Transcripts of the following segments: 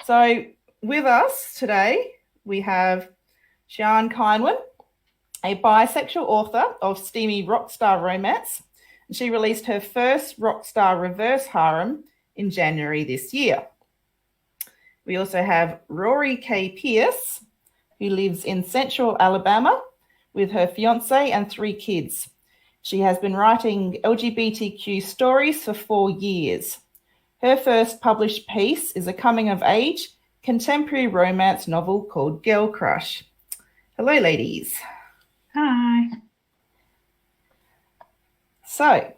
So with us today, we have Sian Ceinwen, a bisexual author of steamy rockstar romance. She released her first rockstar reverse harem in January this year. We also have Rory K Pierce, who lives in Central Alabama with her fiancé and 3 kids. She has been writing LGBTQ stories for 4 years. Her first published piece is a coming-of-age contemporary romance novel called Girl Crush. Hello, ladies. Hi. So,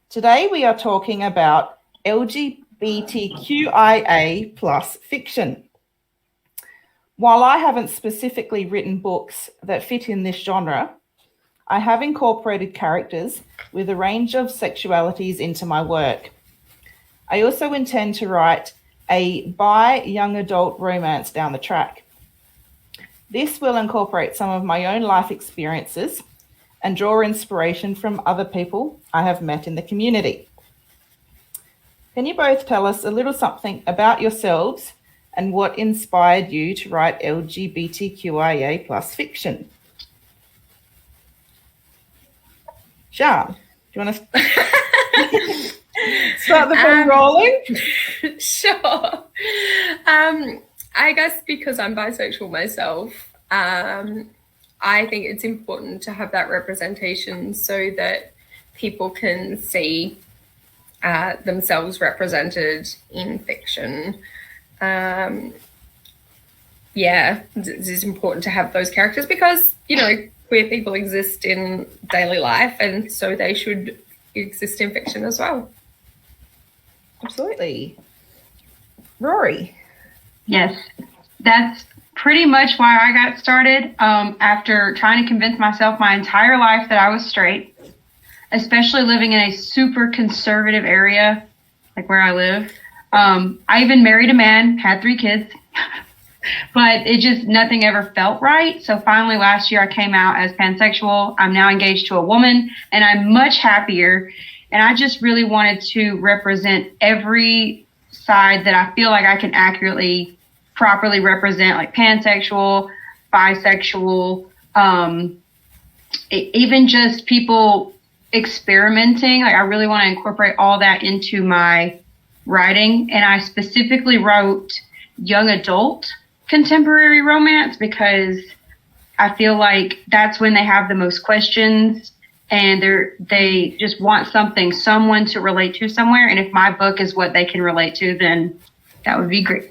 today we are talking about LGBTQIA plus fiction. While I haven't specifically written books that fit in this genre, I have incorporated characters with a range of sexualities into my work. I also intend to write a bi young adult romance down the track. This will incorporate some of my own life experiences and draw inspiration from other people I have met in the community. Can you both tell us a little something about yourselves and what inspired you to write LGBTQIA plus fiction? Sian, do you want to start the ball rolling? Sure. I guess because I'm bisexual myself, I think it's important to have that representation so that people can see themselves represented in fiction. It's important to have those characters because, queer people exist in daily life, and so they should exist in fiction as well. Absolutely. Rory? Yes, that's pretty much why I got started after trying to convince myself my entire life that I was straight, especially living in a super conservative area like where I live. I even married a man, had 3 kids, but nothing ever felt right. So finally last year I came out as pansexual. I'm now engaged to a woman and I'm much happier. And I just really wanted to represent every side that I feel like I can accurately, properly represent, like pansexual, bisexual, even just people experimenting. Like I really want to incorporate all that into my writing. And I specifically wrote young adult contemporary romance because I feel like that's when they have the most questions and they just want someone to relate to somewhere. And if my book is what they can relate to, then that would be great.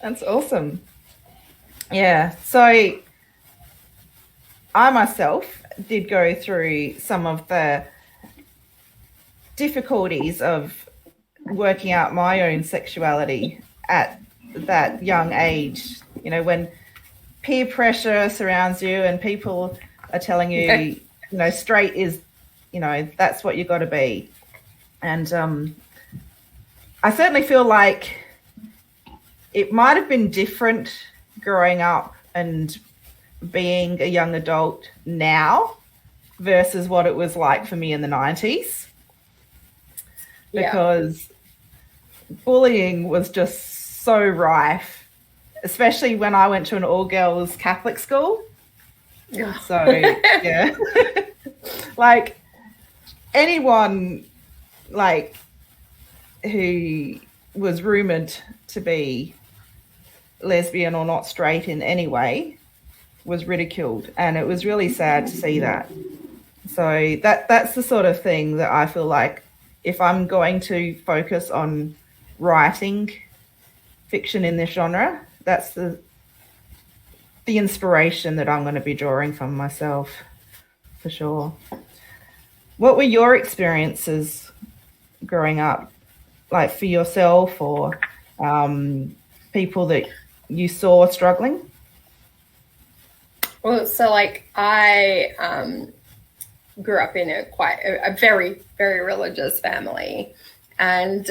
That's awesome. Yeah. So I myself did go through some of the difficulties of working out my own sexuality at that young age, when peer pressure surrounds you and people are telling you, straight is, that's what you got to be. And I certainly feel like it might have been different growing up and being a young adult now versus what it was like for me in the 90s. Because bullying was just so rife, especially when I went to an all-girls Catholic school. Yeah. So, yeah. Like, anyone, who was rumoured to be lesbian or not straight in any way was ridiculed, and it was really sad to see that. So that's the sort of thing that I feel like if I'm going to focus on writing fiction in this genre, that's the inspiration that I'm going to be drawing from myself, for sure. What were your experiences growing up, like for yourself or people that you saw struggling? Well, so I grew up in a very, very religious family, and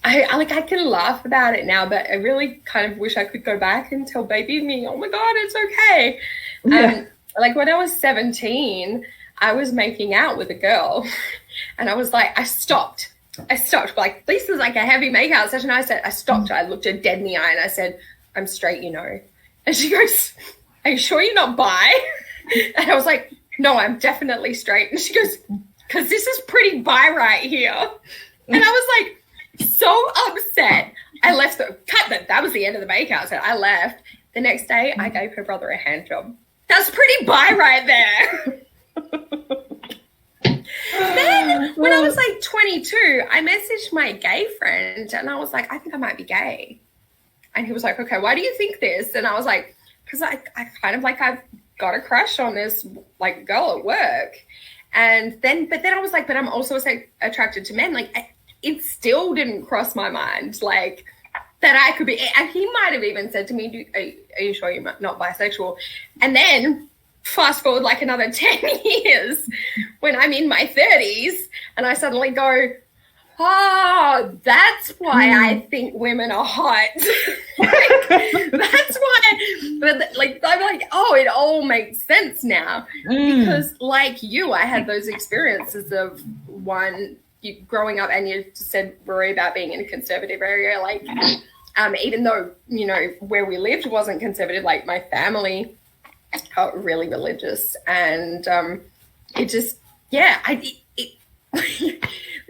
I can laugh about it now, but I really kind of wish I could go back and tell baby me, oh my God, it's okay. Yeah. When I was 17, I was making out with a girl, and I was like, I stopped I stopped, like, this is like a heavy makeout session. I stopped, I looked her dead in the eye and I said, I'm straight, you know. And she goes, are you sure you're not bi? And I was like, no, I'm definitely straight. And she goes, because this is pretty bi right here. And I was like, so upset. I left, that was the end of the makeout. So I left. The next day, I gave her brother a hand job. That's pretty bi right there. Then when I was like 22, I messaged my gay friend and I was like, I think I might be gay. And he was like, okay, why do you think this? And I was like, because I kind of like, I've got a crush on this like girl at work. But then I was like, but I'm also attracted to men. Like, it still didn't cross my mind, like, that I could be. And he might have even said to me, are you sure you're not bisexual? And then fast forward like another 10 years when I'm in my 30s and I suddenly go, oh, that's why I think women are hot. That's why, like, I'm like, oh, it all makes sense now. Because like you, I had those experiences of growing up, and you just said, Rory, about being in a conservative area, like, even though, you know, where we lived wasn't conservative, like my family got really religious, and it just,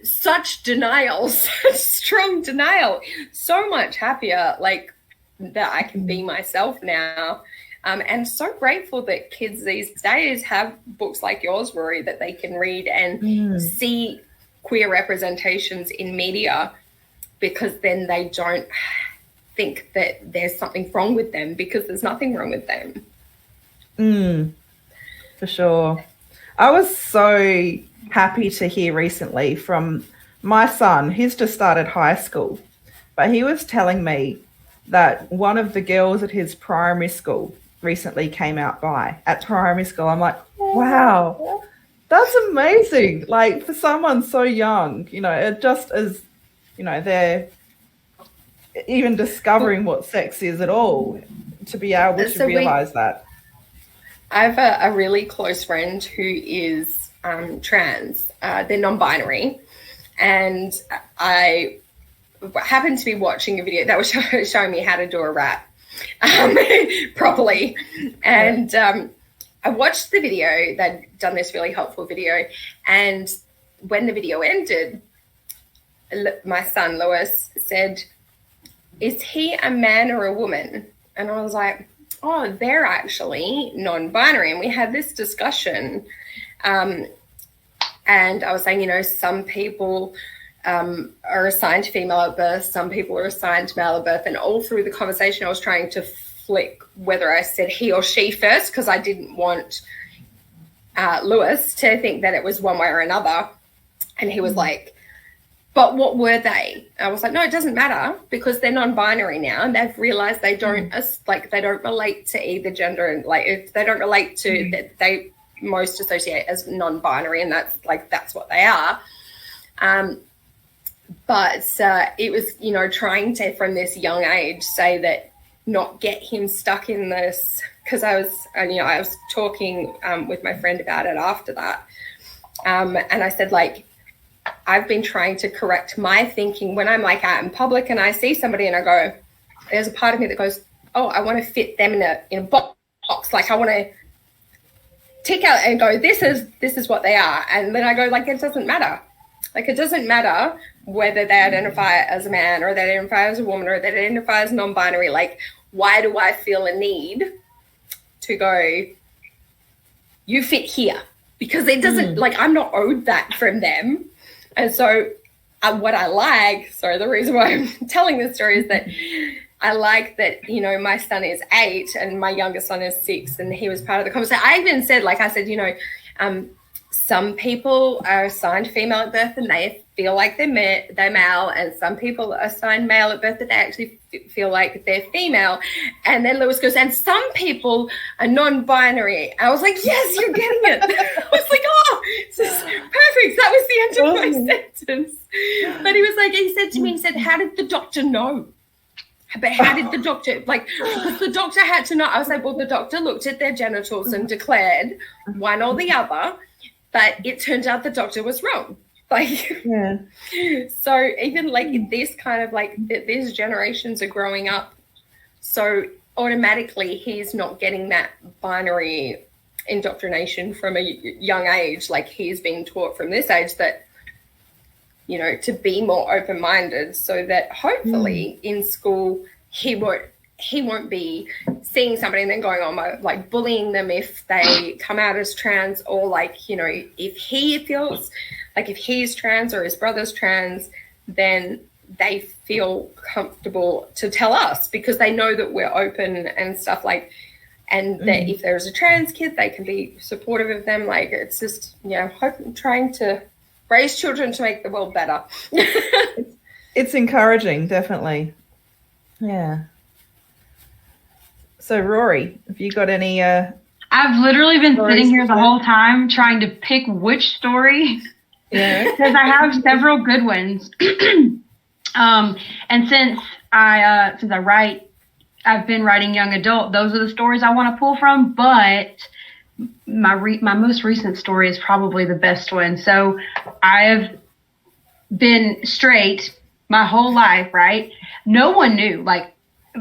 such denial, such strong denial, so much happier, like, that I can be myself now. And so grateful that kids these days have books like yours, Rory, that they can read and see queer representations in media, because then they don't think that there's something wrong with them, because there's nothing wrong with them. For sure. I was so happy to hear recently from my son. He's just started high school, but he was telling me that one of the girls at his primary school recently came out bi at primary school. I'm like, wow, that's amazing. Like, for someone so young, you know, it just is, you know, they're even discovering what sex is at all, to be able to realize that. I have a really close friend who is trans. They're non-binary. And I happened to be watching a video that was showing me how to do a rap properly. And I watched the video. They'd done this really helpful video. And when the video ended, my son, Lewis, said, is he a man or a woman? And I was like, oh, they're actually non-binary. And we had this discussion. And I was saying, you know, some people are assigned female at birth, some people are assigned male at birth. And all through the conversation, I was trying to flick whether I said he or she first, because I didn't want Lewis to think that it was one way or another. And he was like, but what were they? I was like, no, it doesn't matter, because they're non-binary now, and they've realized they don't they don't relate to either gender, and like, if they don't relate to that, they most associate as non-binary, and that's what they are. But it was, you know, trying to, from this young age, say that, not get him stuck in this, because I was talking with my friend about it after that, and I said, like, I've been trying to correct my thinking when I'm like out in public and I see somebody and I go, there's a part of me that goes, oh, I want to fit them in a box. Like, I want to tick out and go, this is what they are. And then I go, like, it doesn't matter. Like, it doesn't matter whether they identify as a man or they identify as a woman or they identify as non-binary. Like, why do I feel a need to go, you fit here? Because it doesn't, like, I'm not owed that from them. And so what I like, the reason why I'm telling this story is that I like that, you know, my son is 8 and my youngest son is 6, and he was part of the conversation. I even said, like, I said, you know, some people are assigned female at birth and they feel like they're male, and some people are assigned male at birth that they actually feel like they're female. And then Lewis goes, and some people are non-binary. I was like, yes, you're getting it. I was like, oh, this is perfect. That was the end of my sentence. But he said to me, he said, how did the doctor know? But how did the doctor, like, because the doctor had to know. I was like, well, the doctor looked at their genitals and declared one or the other, but it turned out the doctor was wrong. Like, Yeah. so even like this kind of like these generations are growing up, so automatically he's not getting that binary indoctrination from a young age. Like, he's being taught from this age that, you know, to be more open-minded, so that hopefully in school he won't be seeing somebody and then going on like bullying them if they come out as trans, or like, you know, if he feels like if he's trans or his brother's trans, then they feel comfortable to tell us because they know that we're open and stuff, like, and that if there's a trans kid, they can be supportive of them. Like, it's just, you know, trying to raise children to make the world better. It's encouraging, definitely. Yeah. So, Rory, have you got any? I've literally been sitting here the whole time trying to pick which story. Yeah. Because I have several good ones. And since I write, I've been writing young adult. Those are the stories I want to pull from. But my most recent story is probably the best one. So I have been straight my whole life, right? No one knew. Like,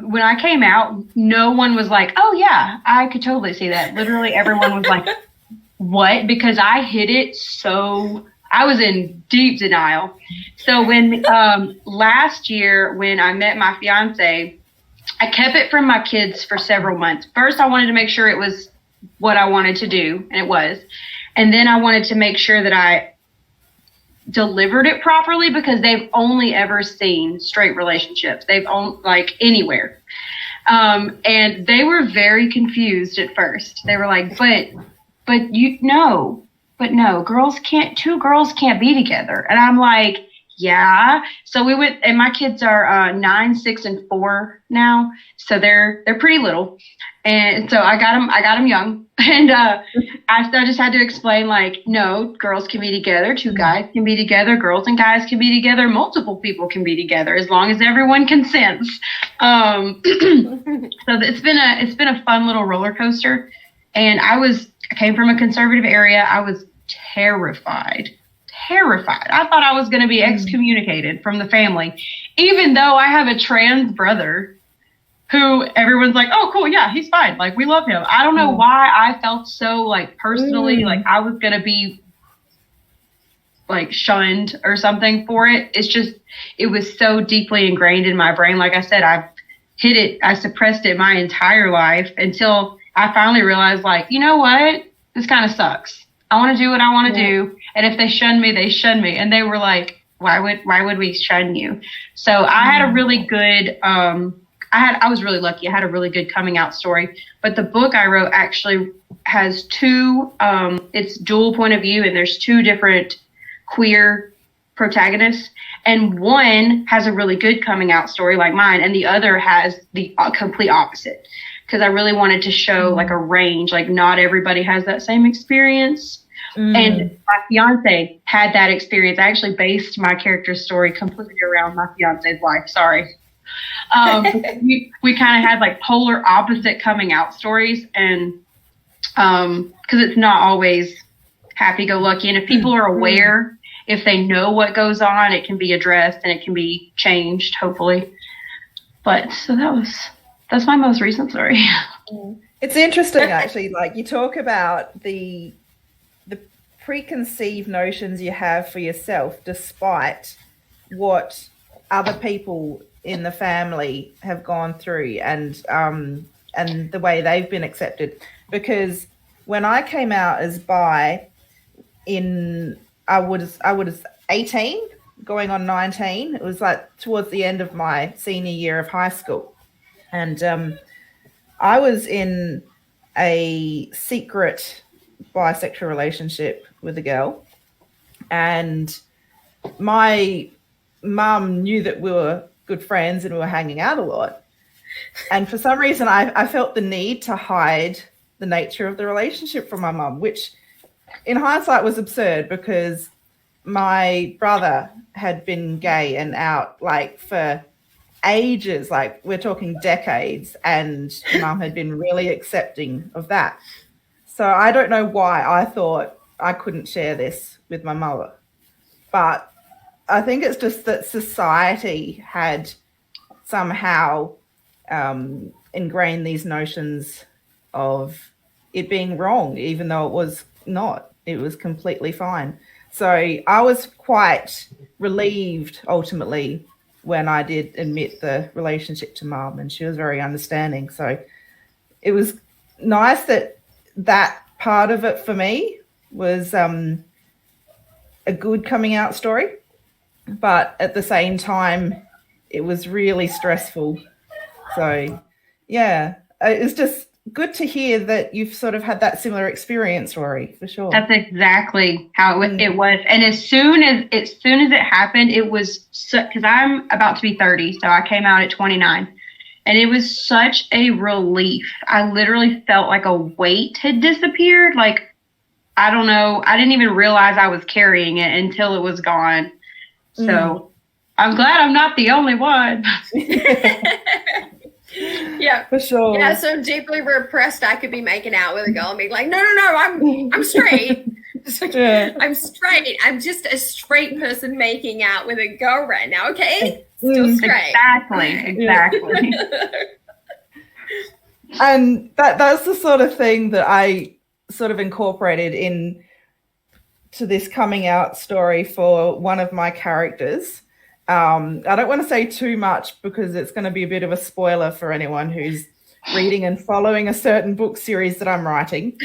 when I came out, no one was like, oh yeah, I could totally see that. Literally everyone was like, what? Because I hid it so, I was in deep denial. So when last year, when I met my fiance, I kept it from my kids for several months. First, I wanted to make sure it was what I wanted to do, and it was. And then I wanted to make sure that I delivered it properly, because they've only ever seen straight relationships. They've only, like, anywhere. And they were very confused at first. They were like, but you know, but no, two girls can't be together. And I'm like, yeah. So we went, and my kids are 9, 6, and 4 now. So they're pretty little. And so I got them young. And I just had to explain, like, no, girls can be together, 2 guys can be together, girls and guys can be together, multiple people can be together, as long as everyone consents. So it's been a fun little roller coaster. And I came from a conservative area. I was terrified. I thought I was going to be excommunicated from the family, even though I have a trans brother who everyone's like, oh, cool, yeah, he's fine. Like, we love him. I don't know why I felt so, like, personally, like I was going to be, like, shunned or something for it. It's just, it was so deeply ingrained in my brain. Like I said, I've hid it, I suppressed it my entire life until I finally realized, like, you know what? This kind of sucks. I want to do what I want to do. And if they shun me, they shun me. And they were like, why would we shun you? So I had a really good, I was really lucky. I had a really good coming out story, but the book I wrote actually has 2, it's dual point of view, and there's 2 different queer protagonists, and one has a really good coming out story like mine, and the other has the complete opposite, because I really wanted to show like a range, like not everybody has that same experience. And my fiance had that experience. I actually based my character's story completely around my fiance's life. Sorry. We kind of had like polar opposite coming out stories, and because it's not always happy-go-lucky, and if people are aware, if they know what goes on, it can be addressed and it can be changed, hopefully. But so that's my most recent story. It's interesting, actually. Like, you talk about the preconceived notions you have for yourself, despite what other people in the family have gone through, and the way they've been accepted. Because when I came out as bi, I was 18, going on 19. It was like towards the end of my senior year of high school, and I was in a secret bisexual relationship with a girl, and my mum knew that we were good friends and we were hanging out a lot, and for some reason I felt the need to hide the nature of the relationship from my mum, which in hindsight was absurd, because my brother had been gay and out like for ages, like we're talking decades, and mum had been really accepting of that. So I don't know why I thought I couldn't share this with my mother. but I think it's just that society had somehow ingrained these notions of it being wrong, even though it was not. It was completely fine. So I was quite relieved ultimately when I did admit the relationship to Mum, and she was very understanding. So it was nice that part of it for me was a good coming out story, but at the same time, it was really stressful. So yeah, it's just good to hear that you've sort of had that similar experience, Rory, for sure. That's exactly how it was. And as soon as it happened, it was because I'm about to be 30, so I came out at 29. And it was such a relief. I literally felt like a weight had disappeared. Like, I don't know, I didn't even realize I was carrying it until it was gone. So I'm glad I'm not the only one. Yeah, for sure. Yeah, so deeply repressed, I could be making out with a girl and be like, no, I'm straight. Yeah. I'm straight. I'm just a straight person making out with a girl right now. Okay, still straight. Exactly. And that's the sort of thing that I sort of incorporated in to this coming out story for one of my characters. I don't want to say too much because it's going to be a bit of a spoiler for anyone who's reading and following a certain book series that I'm writing.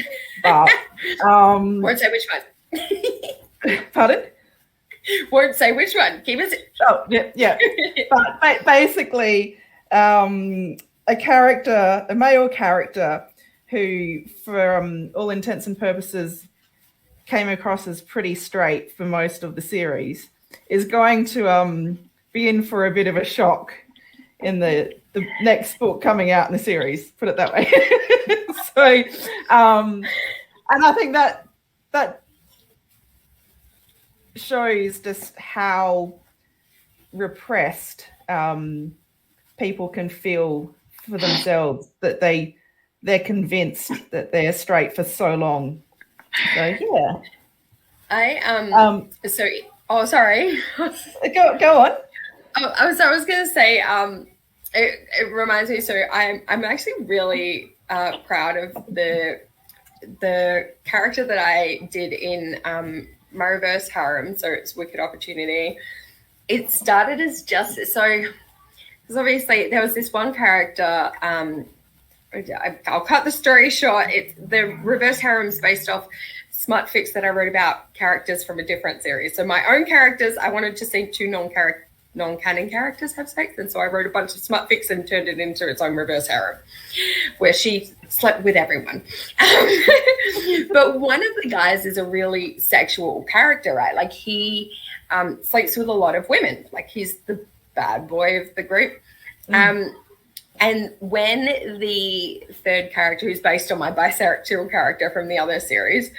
But won't say which one. Pardon? Won't say which one. Keep it. Oh, yeah. But basically, a male character who, for all intents and purposes, came across as pretty straight for most of the series, is going to be in for a bit of a shock in the next book coming out in the series, put it that way. So, and I think that shows just how repressed people can feel for themselves, that they're convinced that they're straight for so long. So yeah. Sorry. Go on. I was going to say, it reminds me. So I'm actually really proud of the character that I did in my reverse harem. So it's Wicked Opportunity. It started as just so, because obviously there was this one character. I'll cut the story short. The reverse harem is based off smut fics that I wrote about characters from a different series. So my own characters, I wanted to see two non-canon characters have sex, and so I wrote a bunch of smut fics and turned it into its own reverse harem, where she slept with everyone. But one of the guys is a really sexual character, right? Like he sleeps with a lot of women. Like he's the bad boy of the group. And when the third character, who's based on my bisexual character from the other series,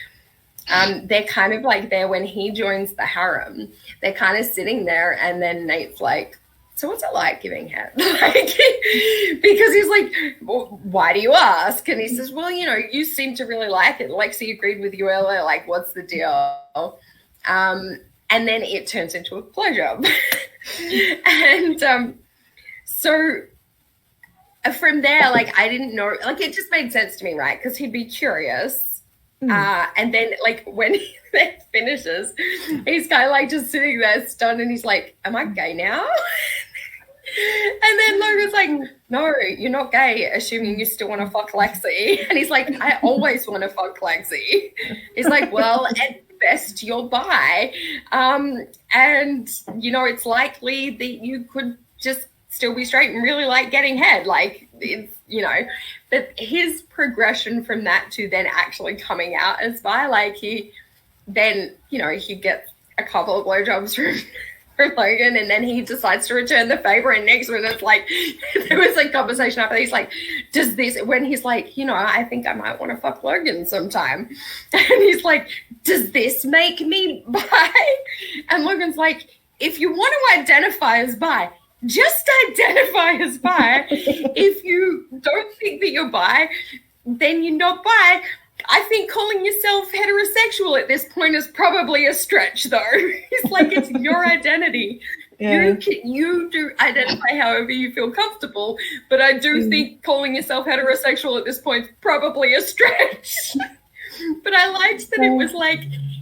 they're kind of like there when he joins the harem, they're kind of sitting there, and then Nate's like, so what's it like giving head? Because he's like, well, why do you ask? And he says, well, you seem to really like it. Lexi agreed with you earlier. Like, what's the deal? And then it turns into a blowjob. And so from there, like, I didn't know, like, it just made sense to me, right? Because he'd be curious. And then, like, when he finishes, he's kind of like just sitting there stunned, and he's like, am I gay now? And then Logan's like, no, you're not gay, assuming you still want to fuck Lexi. And he's like, I always want to fuck Lexi. He's like, well, at best you're bi. And, it's likely that you could just still be straight and really like getting head. Like, it's, but his progression from that to then actually coming out as bi, like he gets a couple of blowjobs from Logan, and then he decides to return the favor. And next one, it's like, there was a conversation after, he's like, when he's like, I think I might want to fuck Logan sometime. And he's like, does this make me bi? And Logan's like, if you want to identify as bi, just identify as bi. If you don't think that you're bi, then you're not bi. I think calling yourself heterosexual at this point is probably a stretch, though. It's like, it's your identity. Yeah. You do identify however you feel comfortable, but I do think calling yourself heterosexual at this point is probably a stretch. But I liked that it was like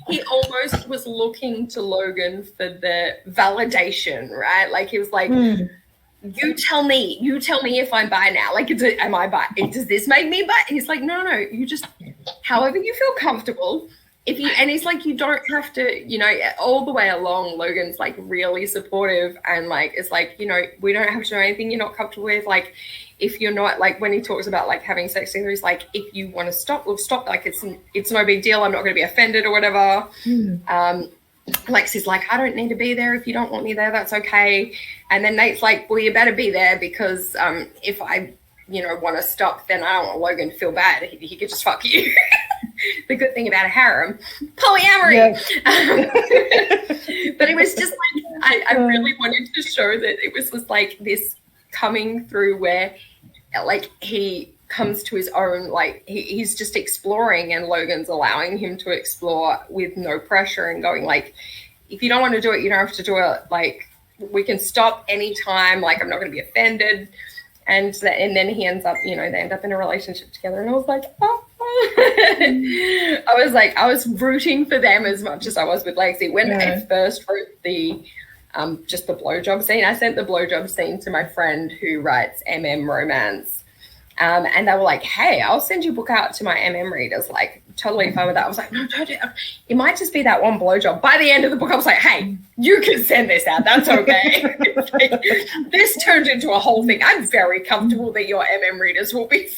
he almost was looking to Logan for the validation, right? Like he was like, you tell me if I'm bi now. Like, am I bi? Does this make me bi? And he's like, no, you just, however you feel comfortable. And he's like, you don't have to, you know, all the way along, Logan's like really supportive and like, it's like, you know, we don't have to do anything you're not comfortable with. Like, if you're not, like, when he talks about like having sex together, he's like, if you want to stop, we'll stop. Like, it's no big deal. I'm not going to be offended or whatever. Lexi's like, I don't need to be there. If you don't want me there, that's okay. And then Nate's like, well, you better be there because if I, you know, want to stop, then I don't want Logan to feel bad. He could just fuck you. The good thing about a harem, polyamory. But it was just like, I really wanted to show that it was just like this coming through where like he comes to his own, like he's just exploring and Logan's allowing him to explore with no pressure and going like, if you don't want to do it, you don't have to do it. Like, we can stop anytime. Like, I'm not going to be offended. And then he ends up, you know, they end up in a relationship together. And I was like, oh. I was rooting for them as much as I was with Lexi. When I first wrote just the blowjob scene, I sent the blowjob scene to my friend who writes romance. And they were like, hey, I'll send your book out to my readers. Like, totally fine with that. I was like, no, don't do it. It might just be that one blowjob. By the end of the book, I was like, hey, you can send this out. That's okay. Like, this turned into a whole thing. I'm very comfortable that your readers will be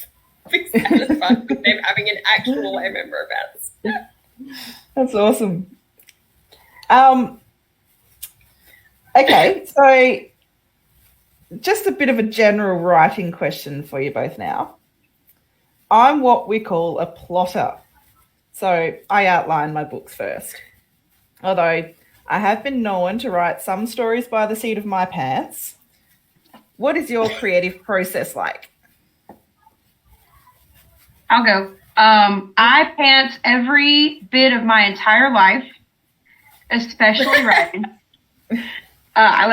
satisfied with them having an actual romance. That's awesome. Okay, so just a bit of a general writing question for you both now. I'm what we call a plotter. So I outline my books first. Although I have been known to write some stories by the seat of my pants. What is your creative process like? I'll go. I pants every bit of my entire life, especially writing.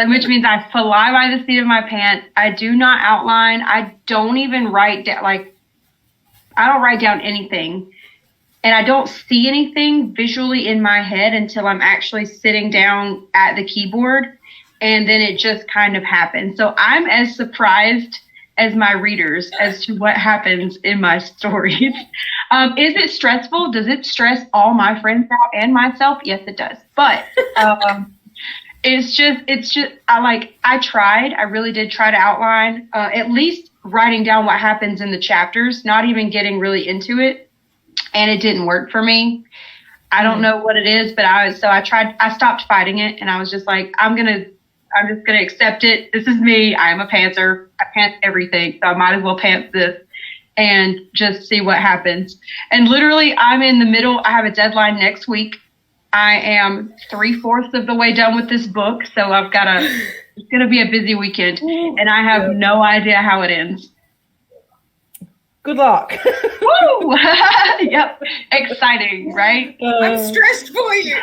Which means I fly by the seat of my pants. I do not outline. I don't even write down, I don't write down anything. And I don't see anything visually in my head until I'm actually sitting down at the keyboard. And then it just kind of happens. So I'm as surprised as my readers as to what happens in my stories. Is it stressful? Does it stress all my friends out and myself? Yes, it does. But I really did try to outline, at least writing down what happens in the chapters, not even getting really into it. And it didn't work for me. I don't know what it is, but I stopped fighting it. And I was just like, I'm just going to accept it. This is me. I am a pantser. I pants everything. So I might as well pants this and just see what happens. And literally I'm in the middle. I have a deadline next week. I am 3/4 of the way done with this book. So it's going to be a busy weekend and I have no idea how it ends. Good luck. Woo! Yep. Exciting, right? I'm stressed for you.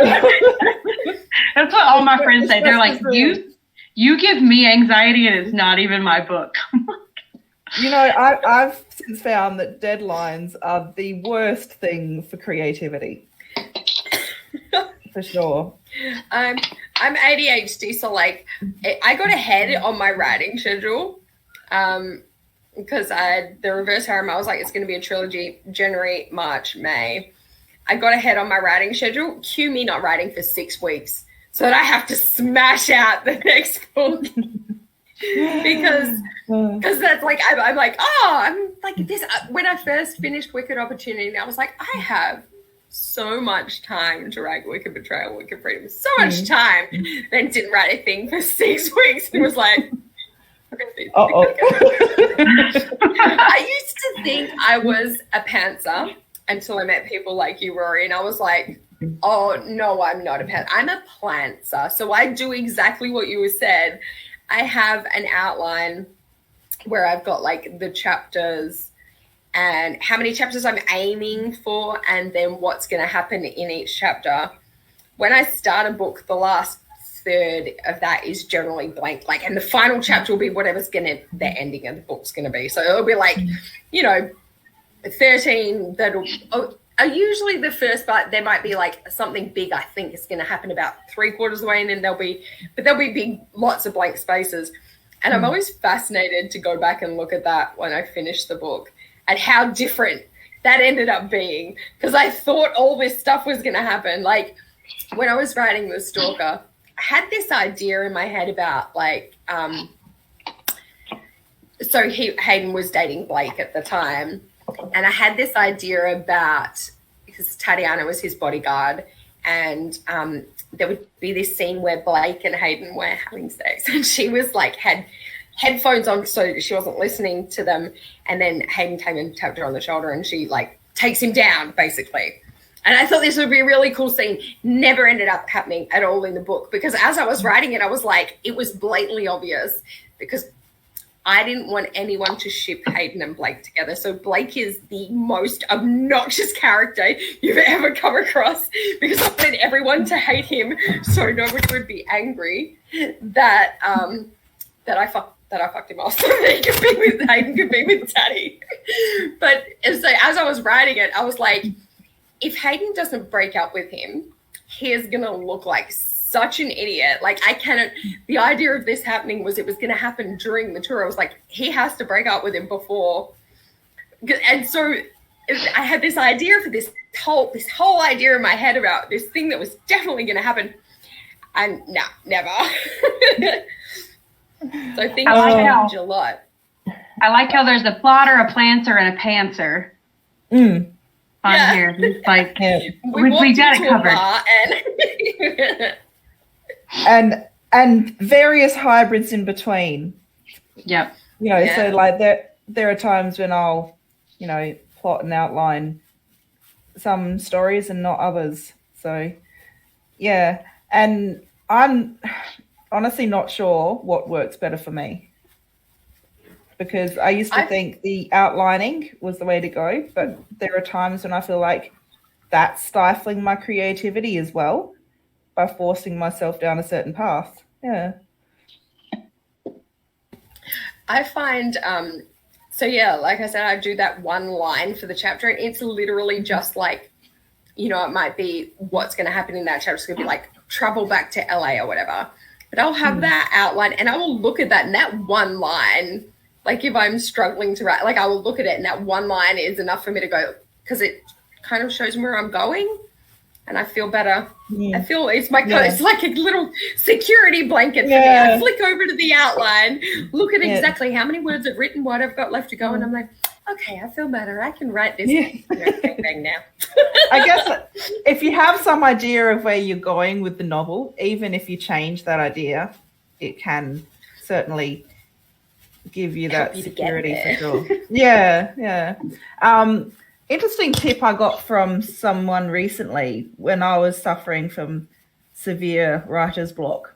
That's what all my friends say. They're like, you give me anxiety and it's not even my book. You know, I've since found that deadlines are the worst thing for creativity. For sure. I'm ADHD, so like I got ahead on my writing schedule. Because the reverse harem, I was like, it's going to be a trilogy, January, March, May. I got ahead on my writing schedule. Cue me not writing for 6 weeks so that I have to smash out the next book. because that's like, I'm like, I'm like this. When I first finished Wicked Opportunity, I was like, I have so much time to write Wicked Betrayal, Wicked Freedom. So much time. Then didn't write a thing for 6 weeks. And was like... I used to think I was a pantser until I met people like you, Rory, and I was like, oh, no, I'm not a pantser. I'm a plantser. So I do exactly what you said. I have an outline where I've got like the chapters and how many chapters I'm aiming for, and then what's going to happen in each chapter. When I start a book, the last third of that is generally blank, and the final chapter will be whatever's the ending of the book's going to be. So it'll be 13 that'll usually the first part, there might be something big I think is going to happen about 3/4 of the way, and then there'll be big, lots of blank spaces. And I'm always fascinated to go back and look at that when I finish the book and how different that ended up being, because I thought all this stuff was going to happen. When I was writing The Stalker, I had this idea in my head about Hayden was dating Blake at the time, and I had this idea about, because Tatiana was his bodyguard, and there would be this scene where Blake and Hayden were having sex, and she was had headphones on so she wasn't listening to them, and then Hayden came and tapped her on the shoulder, and she takes him down basically. And I thought this would be a really cool scene. Never ended up happening at all in the book, because as I was writing it, I was it was blatantly obvious, because I didn't want anyone to ship Hayden and Blake together. So Blake is the most obnoxious character you've ever come across, because I wanted everyone to hate him so nobody would be angry that I fucked him off so that Hayden could be with Taddy. But so as I was writing it, I was if Hayden doesn't break up with him, he is going to look like such an idiot. The idea of this happening was it was going to happen during the tour. I was he has to break up with him before. And so I had this idea for this whole idea in my head about this thing that was definitely going to happen. And no, never. So things change a lot. I like how there's a plotter, a planter, and a pantser. On here. It's we got it covered. And various hybrids in between. Yep. So there are times when I'll, plot and outline some stories and not others. So yeah. And I'm honestly not sure what works better for me, because I used to think the outlining was the way to go, but there are times when I feel that's stifling my creativity as well by forcing myself down a certain path. Yeah. I find, like I said, I do that one line for the chapter, and it's literally just it might be what's going to happen in that chapter. It's going to be travel back to LA or whatever. But I'll have that outline, and I will look at that, and that one line, if I'm struggling to write, I will look at it, and that one line is enough for me to go, because it kind of shows me where I'm going, and I feel better. I feel it's it's like a little security blanket for me. I flick over to the outline, look at exactly how many words I've written, what I've got left to go, and I'm okay, I feel better. I can write this bang now. I guess if you have some idea of where you're going with the novel, even if you change that idea, it can certainly give you that security for sure. Yeah. Interesting tip I got from someone recently when I was suffering from severe writer's block.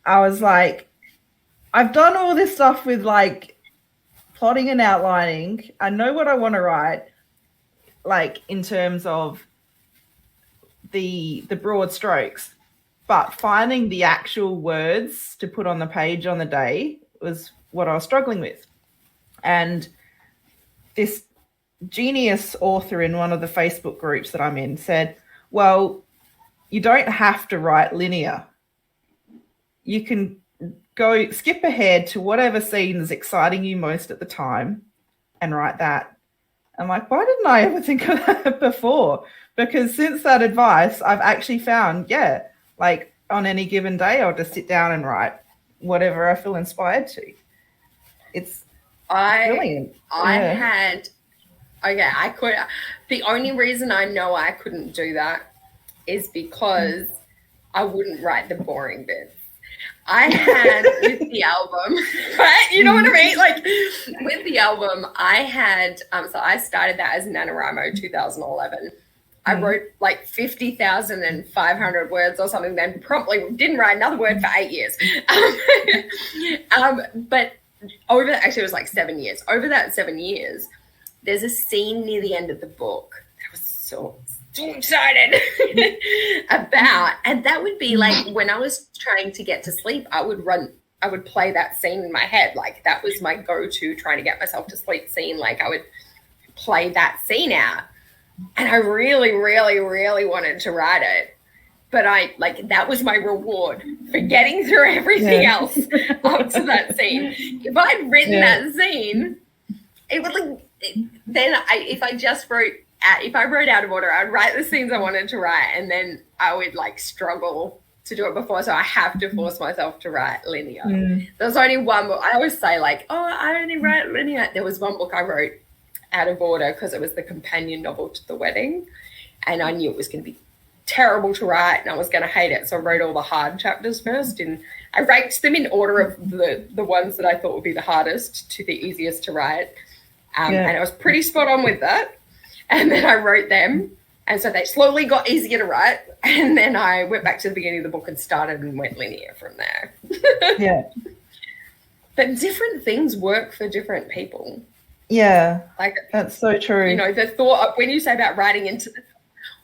I was I've done all this stuff with plotting and outlining. I know what I want to write, in terms of the broad strokes, but finding the actual words to put on the page on the day was what I was struggling with. And this genius author in one of the Facebook groups that I'm in said, well, you don't have to write linear. You can skip ahead to whatever scene is exciting you most at the time and write that. I'm why didn't I ever think of that before? Because since that advice, I've actually found, on any given day, I'll just sit down and write whatever I feel inspired to. It's brilliant. The only reason I know I couldn't do that is because I wouldn't write the boring bits. I had with the album, right? You know what I mean? With the album, I had, so I started that as NaNoWriMo 2011. I wrote 50,500 words or something, then promptly didn't write another word for 8 years. But actually it was 7 years. Over that 7 years, there's a scene near the end of the book that I was so excited about, and that would be like when I was trying to get to sleep, I would play that scene in my head. Like that was my go-to trying to get myself to sleep scene. Like I would play that scene out, and I really, really, really wanted to write it. But that was my reward for getting through everything else up to that scene. If I'd written that scene, it would if I wrote out of order, I'd write the scenes I wanted to write, and then I would struggle to do it before. So I have to force myself to write linear. There's only one book. I always say I only write linear. There was one book I wrote out of order because it was the companion novel to The Wedding, and I knew it was going to be terrible to write and I was going to hate it, so I wrote all the hard chapters first, and I ranked them in order of the ones that I thought would be the hardest to the easiest to write, and I was pretty spot on with that, and then I wrote them, and so they slowly got easier to write, and then I went back to the beginning of the book and started and went linear from there. But different things work for different people. That's so true. The thought when you say about writing into the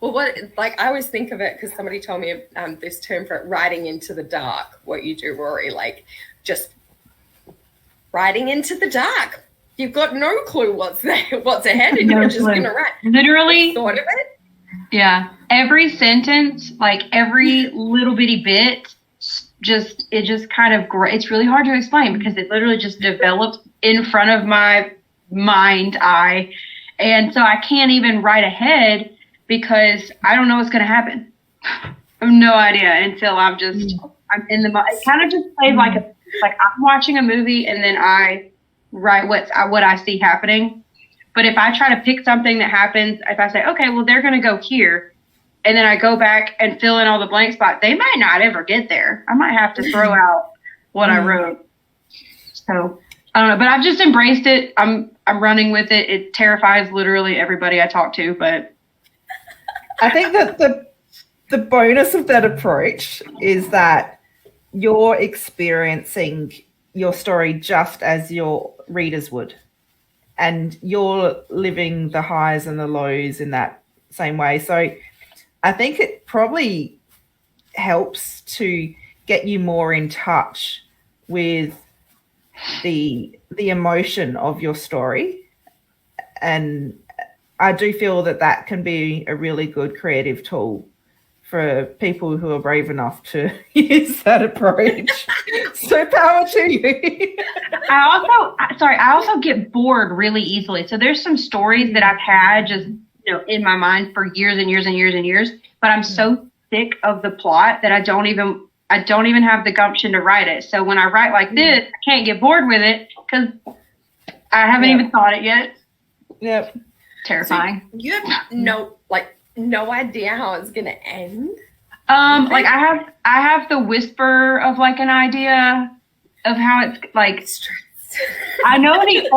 I always think of it because somebody told me this term for it, writing into the dark, what you do, Rory, just writing into the dark. You've got no clue what's ahead, and you're just going to write. Literally. Thought of it? Yeah. Every sentence, every little bitty bit, it just kind of, it's really hard to explain because it literally just develops in front of my mind eye. And so I can't even write ahead because I don't know what's going to happen. I have no idea until I'm in the, it kind of just plays like I'm watching a movie and then I write what I see happening. But if I try to pick something that happens, if I say, okay, well, they're going to go here, and then I go back and fill in all the blank spots, they might not ever get there. I might have to throw out what I wrote. So I don't know, but I've just embraced it. I'm running with it. It terrifies literally everybody I talk to, but I think that the bonus of that approach is that you're experiencing your story just as your readers would, and you're living the highs and the lows in that same way. So I think it probably helps to get you more in touch with the emotion of your story, and I do feel that can be a really good creative tool for people who are brave enough to use that approach. So power to you. I also get bored really easily. So there's some stories that I've had just in my mind for years and years and years and years, but I'm so sick of the plot that I don't even have the gumption to write it. So when I write like this, I can't get bored with it because I haven't even thought it yet. Yep. Terrifying. So you have no idea how it's gonna end. I have the whisper of an idea of how it's I know the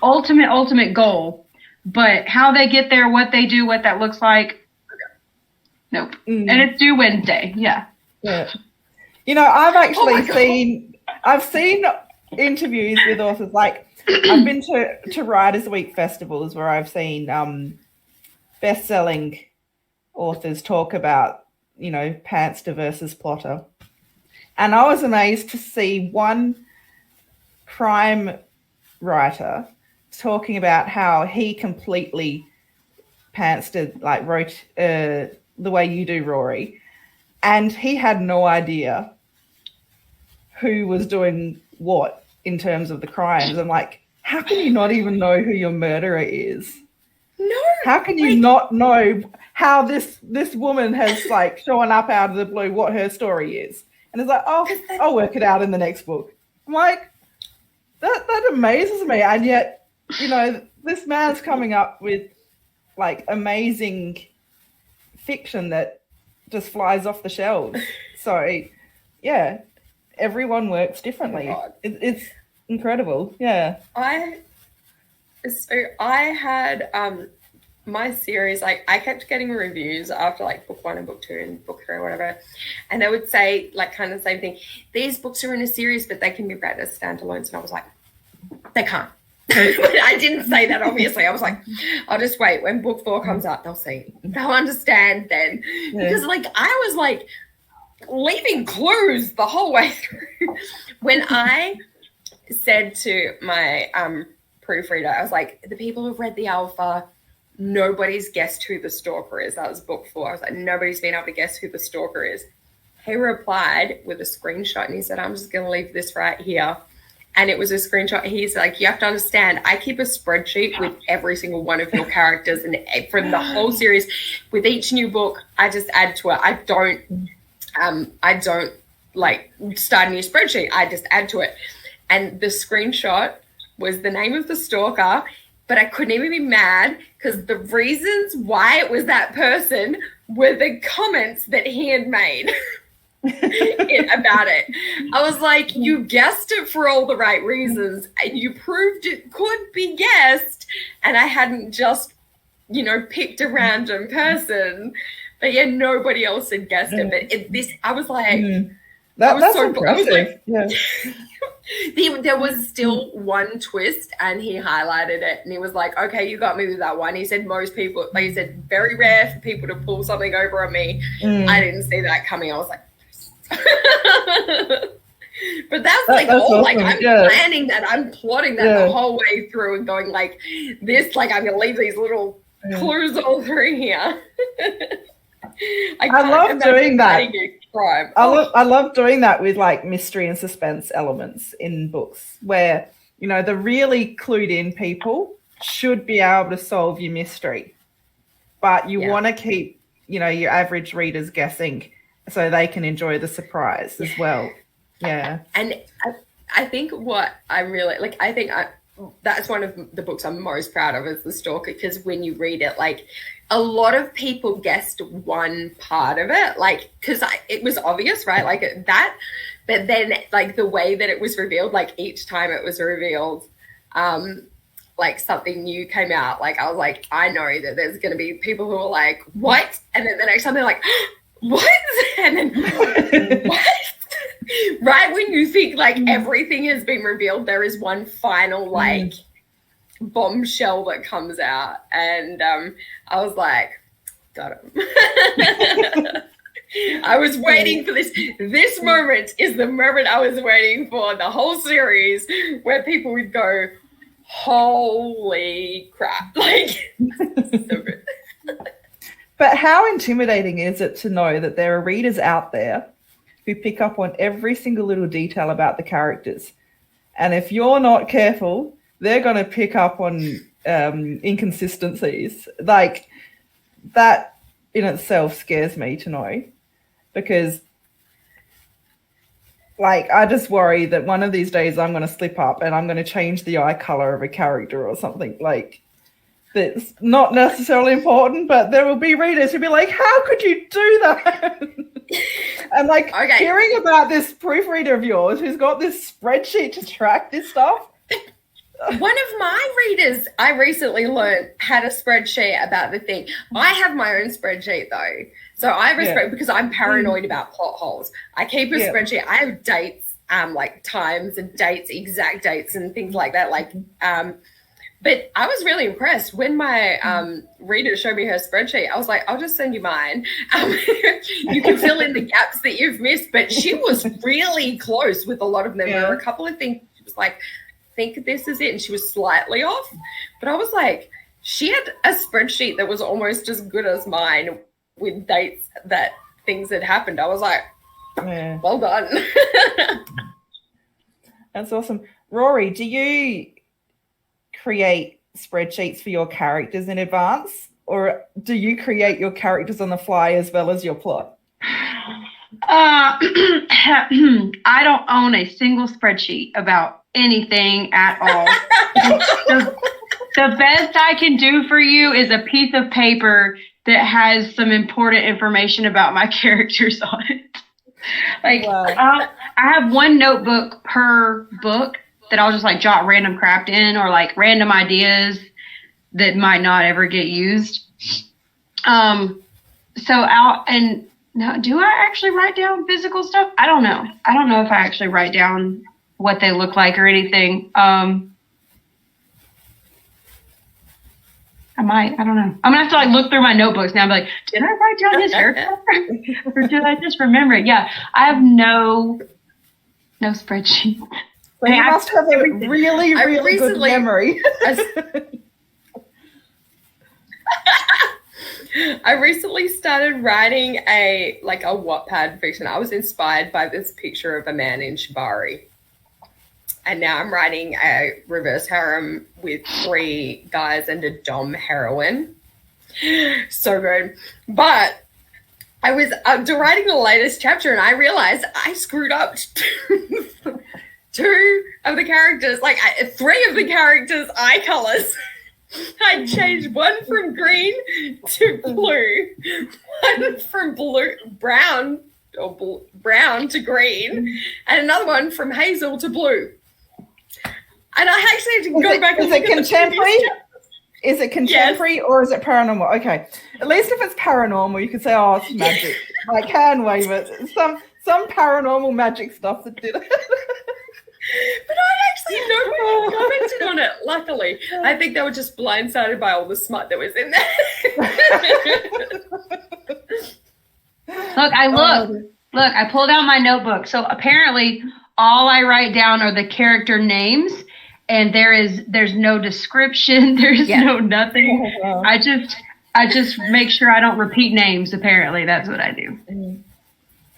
ultimate goal, but how they get there, what they do, what that looks like. Nope. And it's due Wednesday. Yeah. I've actually I've seen interviews with authors. I've been to Writers Week festivals where I've seen best-selling authors talk about, pantster versus plotter. And I was amazed to see one crime writer talking about how he completely pantstered, wrote the way you do, Rory. And he had no idea who was doing what in terms of the crimes. I'm like, how can you not even know who your murderer is? No. How can you not know how this woman has shown up out of the blue, what her story is? And it's I'll work it out in the next book. I'm like, that amazes me. And yet, this man's coming up with amazing fiction that just flies off the shelves. So yeah, everyone works differently. It's incredible. Yeah. I had my series, I kept getting reviews after book 1 and book 2 and book 3 or whatever, and they would say kind of the same thing. These books are in a series, but they can be read as standalones. And I was like, they can't. I didn't say that, obviously. I was like, I'll just wait. When book 4 comes out, they'll see. They'll understand then. Yeah. Because, like, I was, like, leaving clues the whole way through. When I said to my proofreader, I was like, the people who've read the alpha, nobody's guessed who the stalker is. That was book 4. I was like, nobody's been able to guess who the stalker is. He replied with a screenshot, and he said, I'm just going to leave this right here. And it was a screenshot. He's like, you have to understand, I keep a spreadsheet with every single one of your characters, and from the whole series, with each new book, I just add to it. I don't like start a new spreadsheet. I just add to it. And the screenshot was the name of the stalker, but I couldn't even be mad because the reasons why it was that person were the comments that he had made. About it. I was like, you guessed it for all the right reasons and you proved it could be guessed, and I hadn't just, picked a random person. But yeah, nobody else had guessed it. But I was like, that's so impressive. There was still one twist, and he highlighted it, and he was like, okay, you got me with that one. He said most people, like he said, very rare for people to pull something over on me. I didn't see that coming. I was like, but that's like all awesome. Like I'm planning that, I'm plotting that the whole way through and going like this, like I'm gonna leave these little clues all through here. I love doing that. I love doing that with like mystery and suspense elements in books where the really clued in people should be able to solve your mystery, but you want to keep your average readers guessing so they can enjoy the surprise as well. Yeah. And I think what I really like, that's one of the books I'm most proud of is The Stalker, because when you read it, like a lot of people guessed one part of it, like, because it was obvious, right? Like that, but then like the way that it was revealed, like each time it was revealed, like something new came out. Like I was like, I know that there's going to be people who are like, what? And then the next time they're like, what? And then what? Right when you think like everything has been revealed, there is one final like bombshell that comes out, and I was like, got him. I was waiting for this. This moment is the moment I was waiting for the whole series, where people would go, holy crap. Like, so good. But how intimidating is it to know that there are readers out there who pick up on every single little detail about the characters? And if you're not careful, they're going to pick up on inconsistencies. Like, that in itself scares me to know, because like I just worry that one of these days I'm going to slip up and I'm going to change the eye color of a character or something. Like, that's not necessarily important, but there will be readers who'll be like, how could you do that? And like hearing about this proofreader of yours who's got this spreadsheet to track this stuff. One of my readers, I recently learned, had a spreadsheet about the thing. I have my own spreadsheet though. So I respect, because I'm paranoid about plot holes. I keep a spreadsheet. I have dates, like times and dates, exact dates and things like that. Like, but I was really impressed when my reader showed me her spreadsheet. I was like, I'll just send you mine. You can fill in the gaps that you've missed. But she was really close with a lot of them. There were a couple of things she was like, I think this is it. And she was slightly off. But I was like, she had a spreadsheet that was almost as good as mine with dates that things had happened. I was like, well done. That's awesome. Rory, do you create spreadsheets for your characters in advance, or do you create your characters on the fly as well as your plot? I don't own a single spreadsheet about anything at all. The best I can do for you is a piece of paper that has some important information about my characters on it. Like, I have one notebook per book that I'll just like jot random crap in, or like random ideas that might not ever get used. Now, do I actually write down physical stuff? I don't know. I don't know if I actually write down what they look like or anything. I might. I don't know. I'm gonna have to like look through my notebooks now and be like, did I write down his haircut? Or did I just remember it? Yeah. I have no spreadsheet. So you must have a really good memory. I recently started writing a Wattpad fiction. I was inspired by this picture of a man in shibari. And now I'm writing a reverse harem with 3 guys and a dom heroine. So good. But I was writing the latest chapter and I realized I screwed up 2 of the characters, 3 of the characters' eye colors. I changed one from green to blue, one from brown to green, and another one from hazel to blue. And I actually had to go back and look at contemporary? Is it contemporary or is it paranormal? Okay. At least if it's paranormal, you could say, oh, it's magic. Like hand wave it. Some paranormal magic stuff that did it. But nobody commented on it, luckily. I think they were just blindsided by all the smut that was in there. Look, I pulled out my notebook. So apparently all I write down are the character names, and there's no description, there's no nothing. I just make sure I don't repeat names. Apparently that's what I do.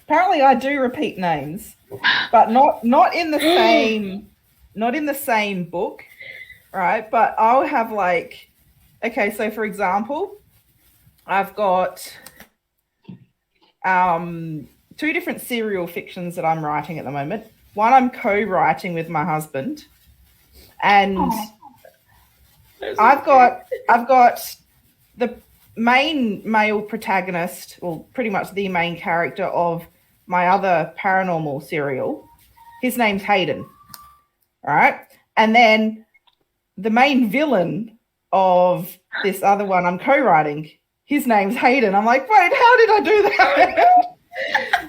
Apparently I do repeat names, but not in the same book, right? But I'll have so for example, I've got 2 different serial fictions that I'm writing at the moment. One I'm co-writing with my husband, and I've got the main male protagonist, or pretty much the main character of my other paranormal serial. His name's Hayden, all right? And then the main villain of this other one I'm co-writing, his name's Hayden. I'm like, wait, how did I do that?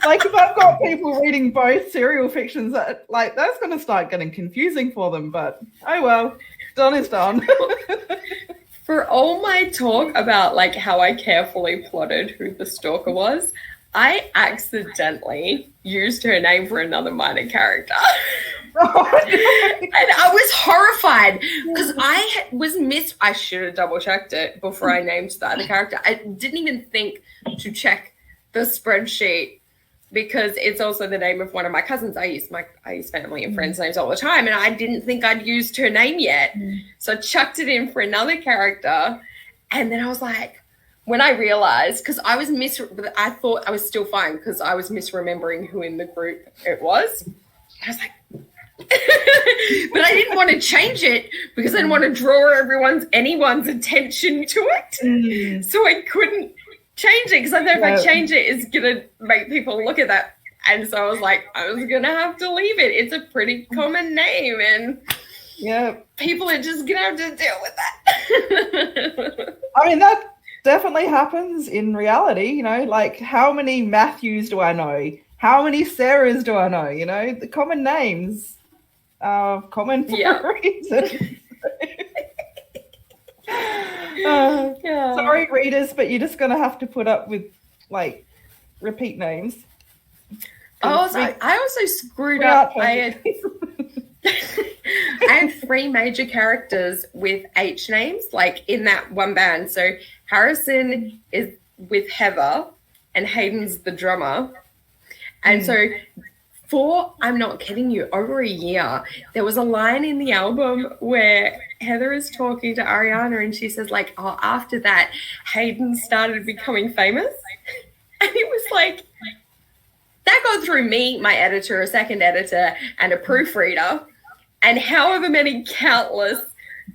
If I've got people reading both serial fictions, that's going to start getting confusing for them. But oh well, done is done. For all my talk about how I carefully plotted who the stalker was, I accidentally used her name for another minor character. And I was horrified because I should have double checked it before I named the other character. I didn't even think to check the spreadsheet because it's also the name of one of my cousins. I use family and friends' names all the time, and I didn't think I'd used her name yet. So I chucked it in for another character, and then I was like, when I realized, because I thought I was still fine because I was misremembering who in the group it was. I was like, but I didn't want to change it because I didn't want to draw anyone's attention to it. So I couldn't change it because I know if I change it, it's going to make people look at that. And so I was like, I was going to have to leave it. It's a pretty common name, and people are just going to have to deal with that. I mean, that definitely happens in reality, how many Matthews do I know? How many Sarahs do I know? The common names are common for a reason. Sorry, readers, but you're just going to have to put up with repeat names. I also screwed up. I had 3 major characters with H names, in that one band. So Harrison is with Heather, and Hayden's the drummer. And so I'm not kidding you, over a year, there was a line in the album where Heather is talking to Ariana and she says after that, Hayden started becoming famous. And it was that got through me, my editor, a second editor, and a proofreader, and however many countless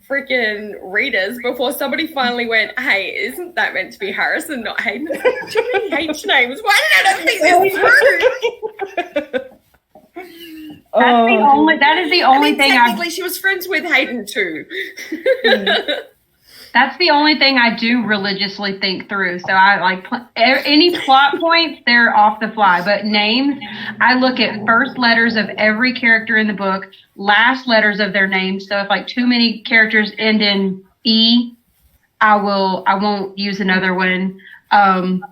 freaking readers before somebody finally went, hey, isn't that meant to be Harrison, not Hayden? Too many H names. Why did I not think this through? That is the only thing. Technically, she was friends with Hayden too. That's the only thing I do religiously think through. So I any plot points, they're off the fly. But names, I look at first letters of every character in the book, last letters of their names. So if too many characters end in E, I won't use another one. And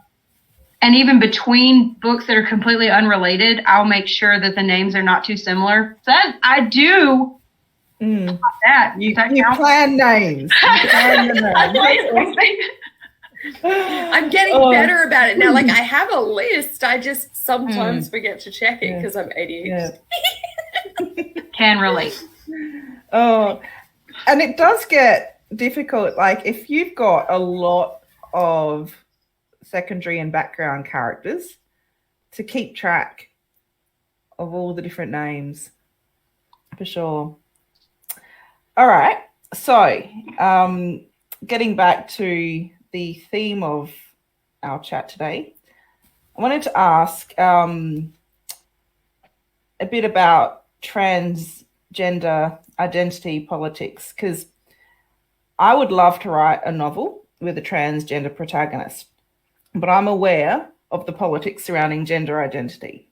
even between books that are completely unrelated, I'll make sure that the names are not too similar. So I do that. You count? plan names. You plan the names. I'm getting better about it now. Like, I have a list. I just sometimes forget to check it because I'm ADHD. Yeah. Can relate. Oh, and it does get difficult. Like, if you've got a lot of secondary and background characters, to keep track of all the different names, for sure. All right. So, getting back to the theme of our chat today, I wanted to ask a bit about transgender identity politics, because I would love to write a novel with a transgender protagonist, but I'm aware of the politics surrounding gender identity.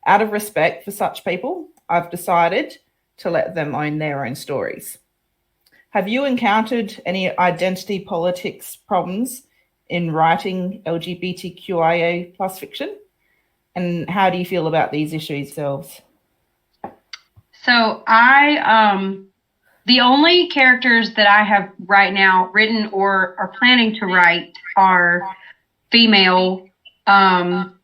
Out of respect for such people, I've decided to let them own their own stories. Have you encountered any identity politics problems in writing LGBTQIA plus fiction? And how do you feel about these issues yourselves? So the only characters that I have right now written or are planning to write are female, not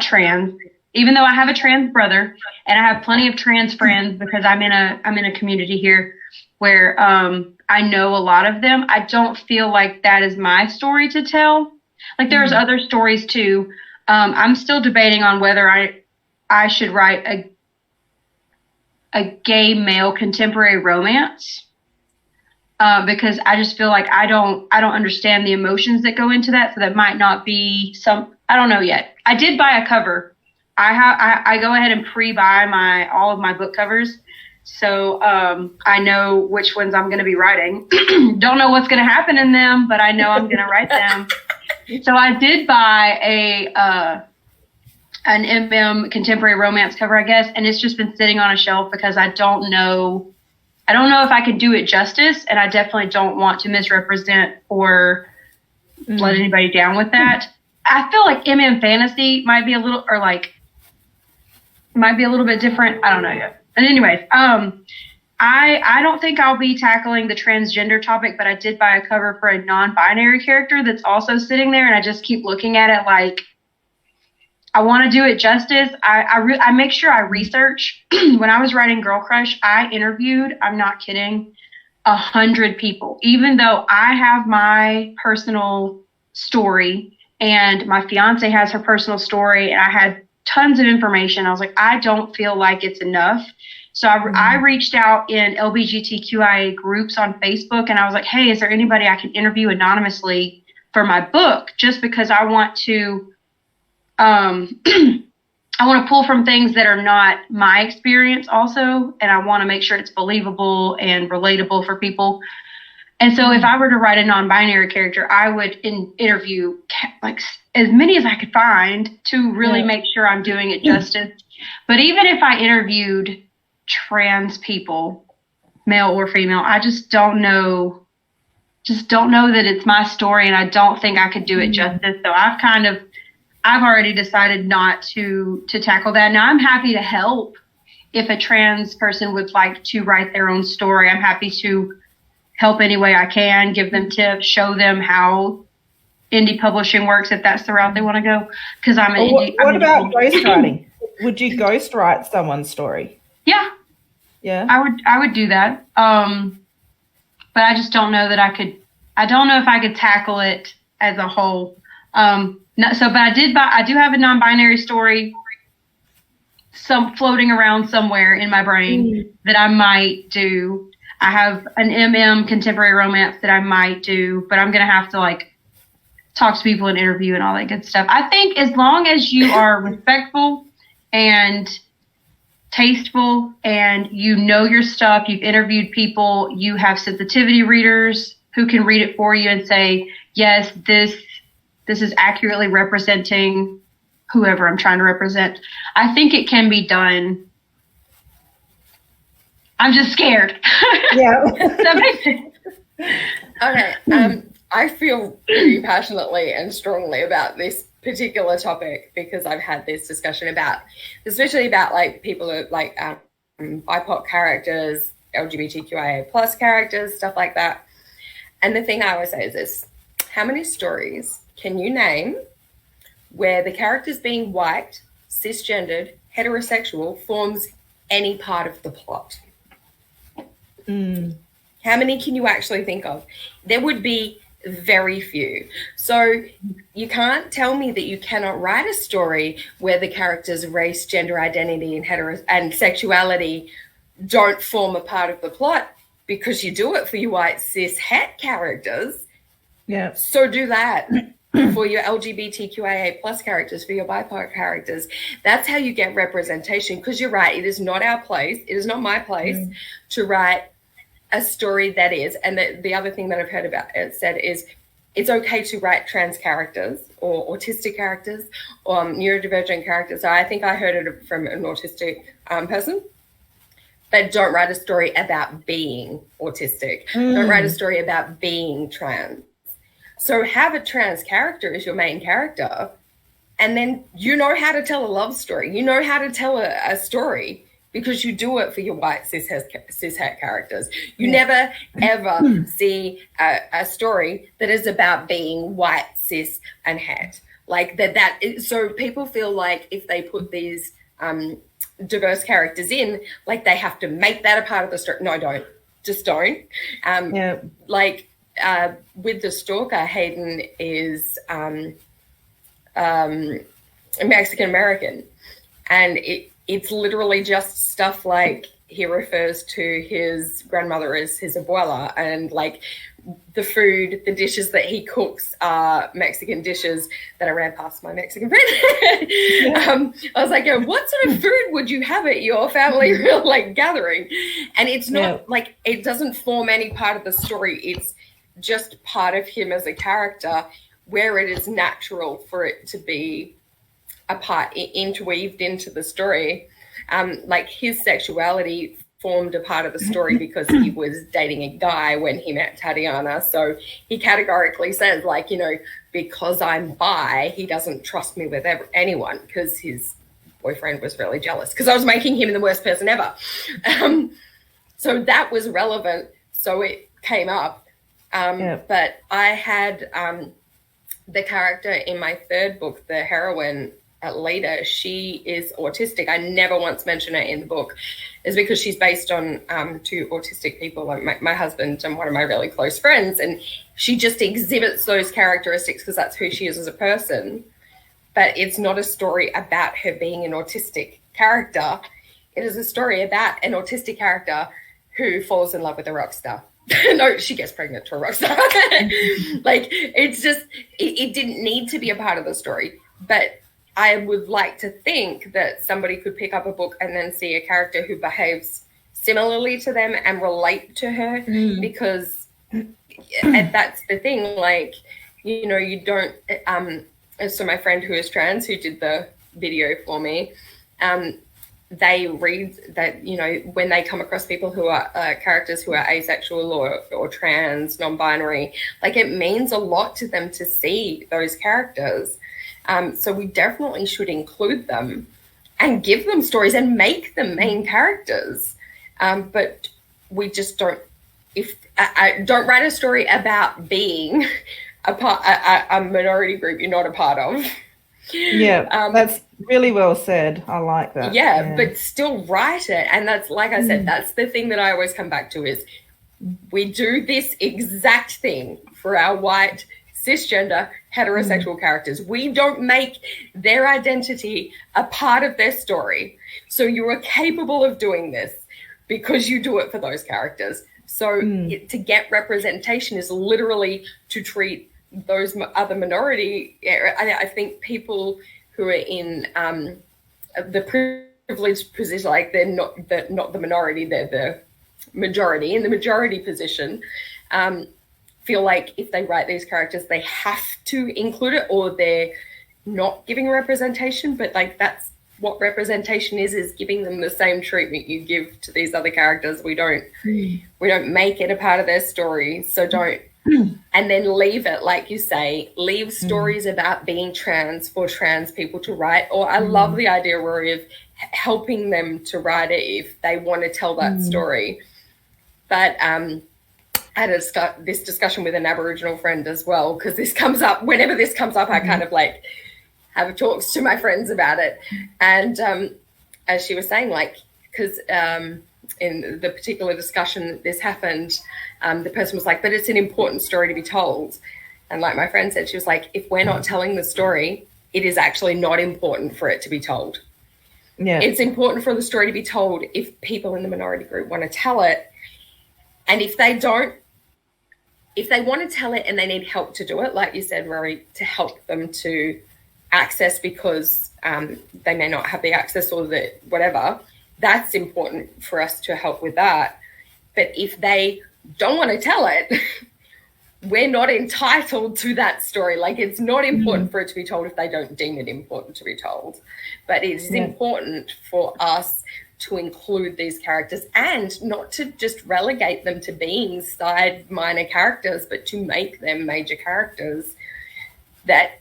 trans, even though I have a trans brother and I have plenty of trans friends because I'm in a community here where I know a lot of them. I don't feel like that is my story to tell. Like, there's other stories too. I'm still debating on whether I should write a gay male contemporary romance, because I just feel like I don't understand the emotions that go into that. So that might not be I don't know yet. I did buy a cover. I go ahead and pre-buy all of my book covers. So I know which ones I'm going to be writing. Don't know what's going to happen in them, but I know I'm going to write them. So I did buy an MM contemporary romance cover, I guess, and it's just been sitting on a shelf because I don't know if I could do it justice, and I definitely don't want to misrepresent or let anybody down with that. I feel like MM fantasy might be a little bit different. I don't know yet. And anyways, I don't think I'll be tackling the transgender topic, but I did buy a cover for a non-binary character that's also sitting there, and I just keep looking at it like I want to do it justice. I make sure I research. When I was writing Girl Crush, I interviewed, I'm not kidding, 100 people, even though I have my personal story and my fiance has her personal story, and I had tons of information. I was like, I don't feel like it's enough. So I reached out in LGBTQIA groups on Facebook, and I was like, hey, is there anybody I can interview anonymously for my book? Just because I want to, I want to pull from things that are not my experience also, and I want to make sure it's believable and relatable for people. And so if I were to write a non-binary character, I would interview like as many as I could find to really make sure I'm doing it justice. But even if I interviewed trans people, male or female, I just don't know that it's my story, and I don't think I could do it justice. So I've already decided not to tackle that. Now, I'm happy to help if a trans person would like to write their own story. I'm happy to help any way I can, give them tips, show them how indie publishing works if that's the route they want to go. Because I'm an indie. What about ghostwriting? Would you ghostwrite someone's story? Yeah. Yeah. I would do that. But I just don't know that I could. I don't know if I could tackle it as a whole. But I do have a non-binary story floating around somewhere in my brain that I might do. I have an MM contemporary romance that I might do, but I'm going to have to talk to people and interview and all that good stuff. I think as long as you are respectful and tasteful and you know your stuff, you've interviewed people, you have sensitivity readers who can read it for you and say, yes, this is accurately representing whoever I'm trying to represent. I think it can be done I'm just scared. Yeah. That makes sense. Okay. I feel pretty passionately and strongly about this particular topic because I've had this discussion especially about like people who like BIPOC characters, LGBTQIA plus characters, stuff like that. And the thing I always say is this: how many stories can you name where the characters being white, cisgendered, heterosexual forms any part of the plot? How many can you actually think of? There would be very few. So you can't tell me that you cannot write a story where the character's race, gender identity, and sexuality don't form a part of the plot, because you do it for your white cis het characters. Yeah. So do that for your LGBTQIA plus characters, for your BIPOC characters. That's how you get representation, because you're right, it is not our place, it is not my place to write a story that is, and the other thing that I've heard about it said is it's okay to write trans characters or autistic characters or neurodivergent characters. So I think I heard it from an autistic person. But don't write a story about being autistic. Don't write a story about being trans. So have a trans character as your main character, and then you know how to tell a love story. You know how to tell a story, because you do it for your white cis het characters. You never, ever see a story that is about being white, cis, and het. Like that. So people feel like if they put these diverse characters in, like they have to make that a part of the story. No, don't. Just don't. Like with the stalker, Hayden is Mexican American, and it's literally just stuff like he refers to his grandmother as his abuela, and like the food, the dishes that he cooks are Mexican dishes that I ran past my Mexican friend. I was like, what sort of food would you have at your family like gathering? And it's not like, it doesn't form any part of the story. It's just part of him as a character, where it is natural for it to be a part interweaved into the story. Like his sexuality formed a part of the story because he was dating a guy when he met Tatiana. So he categorically says, like, because I'm bi, he doesn't trust me with anyone, because his boyfriend was really jealous because I was making him the worst person ever. So that was relevant. So it came up. But I had the character in my third book, the heroine, Lita, she is autistic. I never once mention her in the book, is because she's based on two autistic people, like my husband and one of my really close friends, and she just exhibits those characteristics because that's who she is as a person. But it's not a story about her being an autistic character. It is a story about an autistic character who falls in love with a rock star. No, she gets pregnant to a rock star. Like, it's just, it didn't need to be a part of the story. But I would like to think that somebody could pick up a book and then see a character who behaves similarly to them and relate to her, because and that's the thing, like, you don't, so my friend who is trans, who did the video for me, they read that, when they come across people who are characters who are asexual or trans, non-binary, like, it means a lot to them to see those characters. So we definitely should include them and give them stories and make them main characters. But we just don't. Don't write a story about being a minority group you're not a part of. Yeah, that's really well said. I like that. Yeah, but still write it. And that's, like I said, that's the thing that I always come back to is we do this exact thing for our white, cisgender, heterosexual characters. We don't make their identity a part of their story. So you are capable of doing this because you do it for those characters. So to get representation is literally to treat those other minority. I think people who are in the privileged position, like they're not the minority, they're the majority. In the majority position, feel like if they write these characters, they have to include it, or they're not giving representation. But like, that's what representation is giving them the same treatment you give to these other characters. We don't make it a part of their story, so don't. And then leave it, like you say, leave stories about being trans for trans people to write. Or I love the idea, Rory, of helping them to write it if they want to tell that story. But I had this discussion with an Aboriginal friend as well, because this comes up, whenever this comes up, I kind of like have talks to my friends about it. And as she was saying, like, because in the particular discussion that this happened, the person was like, but it's an important story to be told. And like my friend said, she was like, if we're not telling the story, it is actually not important for it to be told. Yeah. It's important for the story to be told if people in the minority group want to tell it. And if they don't, if they want to tell it and they need help to do it, like you said, Rory, to help them to access because they may not have the access or the whatever, that's important for us to help with that. But if they don't want to tell it, we're not entitled to that story. Like, it's not important for it to be told if they don't deem it important to be told. But it is important for us to include these characters and not to just relegate them to being side minor characters, but to make them major characters that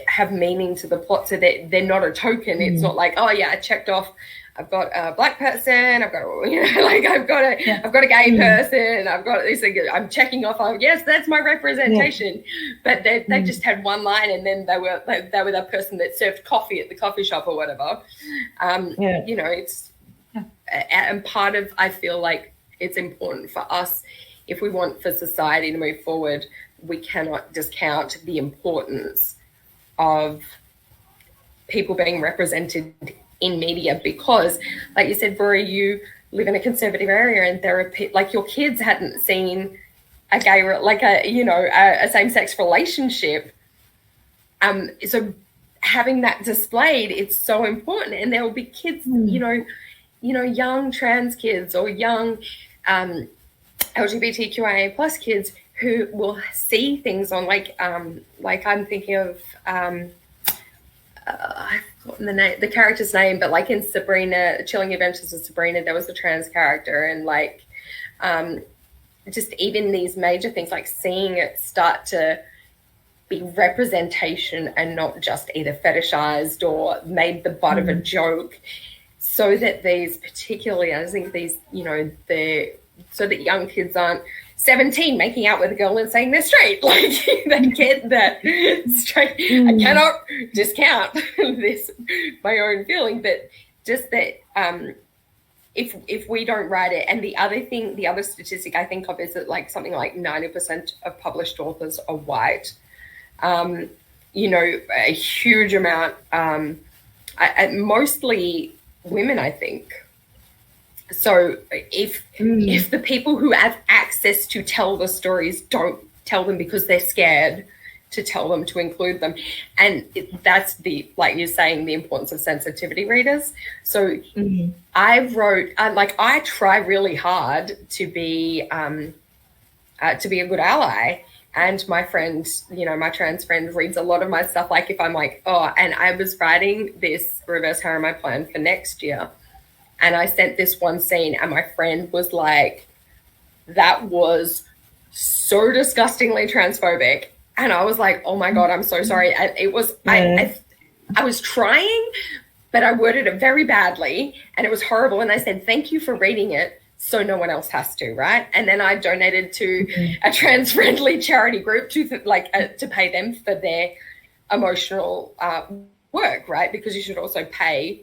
have meaning to the plot, so that they're not a token. It's not like, oh yeah, I checked off, I've got a black person, I've got, like I've got a gay person, I've got this thing, I'm checking off, yes, that's my representation. But they just had one line, and then they were that person that served coffee at the coffee shop or whatever. It's and part of, I feel like it's important for us, if we want for society to move forward, we cannot discount the importance of people being represented in media, because like you said, Rory, you live in a conservative area, and there are like your kids hadn't seen a gay, like a same-sex relationship. So having that displayed, it's so important. And there will be kids, young trans kids or young LGBTQIA plus kids who will see things on like I'm thinking of I've forgotten the character's name, but like in Sabrina, Chilling Adventures of Sabrina, there was a trans character, and like just even these major things, like seeing it start to be representation and not just either fetishized or made the butt of a joke, so that these, particularly, I think these, so that young kids aren't 17 making out with a girl and saying they're straight. Like, they get that straight. I cannot discount this, my own feeling, but just that if we don't write it, and the other statistic I think of is that like something like 90% of published authors are white. A huge amount, mostly women, I think. So if the people who have access to tell the stories don't tell them because they're scared to tell them, to include them, and that's like you're saying, the importance of sensitivity readers. So I try really hard to be a good ally. And my friend, my trans friend, reads a lot of my stuff. Like if I'm like, and I was writing this reverse harem I planned for next year, and I sent this one scene, and my friend was like, that was so disgustingly transphobic. And I was like, oh my God, I'm so sorry. And it was, I was trying, but I worded it very badly, and it was horrible. And I said, thank you for reading it, so no one else has to, right? And then I donated to a trans-friendly charity group to pay them for their emotional work, right? Because you should also pay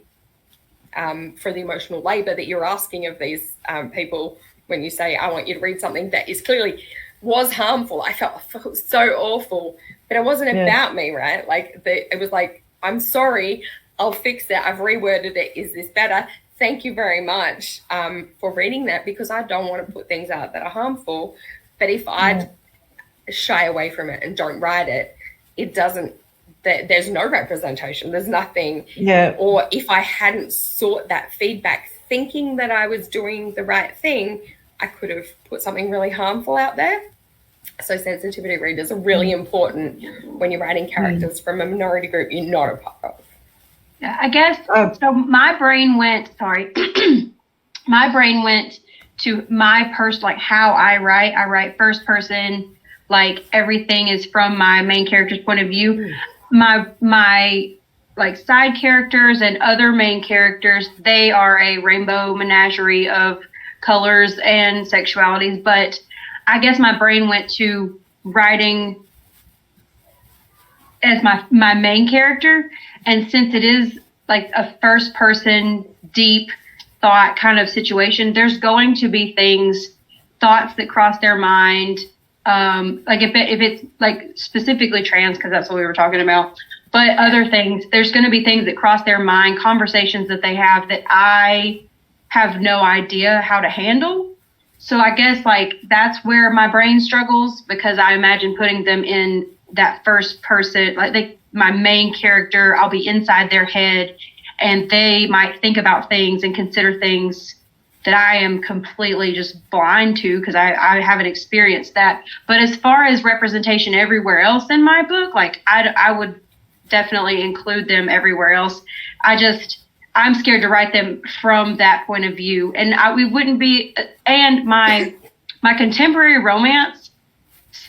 for the emotional labor that you're asking of these people when you say, I want you to read something that is clearly was harmful. I felt so awful, but it wasn't about me, right? Like it was like, I'm sorry, I'll fix it. I've reworded it. Is this better? Thank you very much for reading that, because I don't want to put things out that are harmful. But if I shy away from it and don't write it, it doesn't, there's no representation. There's nothing. Yeah. Or if I hadn't sought that feedback thinking that I was doing the right thing, I could have put something really harmful out there. So sensitivity readers are really important when you're writing characters from a minority group you're not a part of. I guess so. My brain went to my like how I write first person, like everything is from my main character's point of view. My like side characters and other main characters, they are a rainbow menagerie of colors and sexualities, but I guess my brain went to writing as my main character. And since it is like a first person, deep thought kind of situation, there's going to be thoughts that cross their mind. Like if it's like specifically trans, because that's what we were talking about, but other things, there's going to be things that cross their mind, conversations that they have that I have no idea how to handle. So I guess like that's where my brain struggles, because I imagine putting them in that first person, like my main character, I'll be inside their head and they might think about things and consider things that I am completely just blind to because I haven't experienced that. But as far as representation everywhere else in my book, like I would definitely include them everywhere else. I'm scared to write them from that point of view. And we wouldn't be, and my contemporary romance,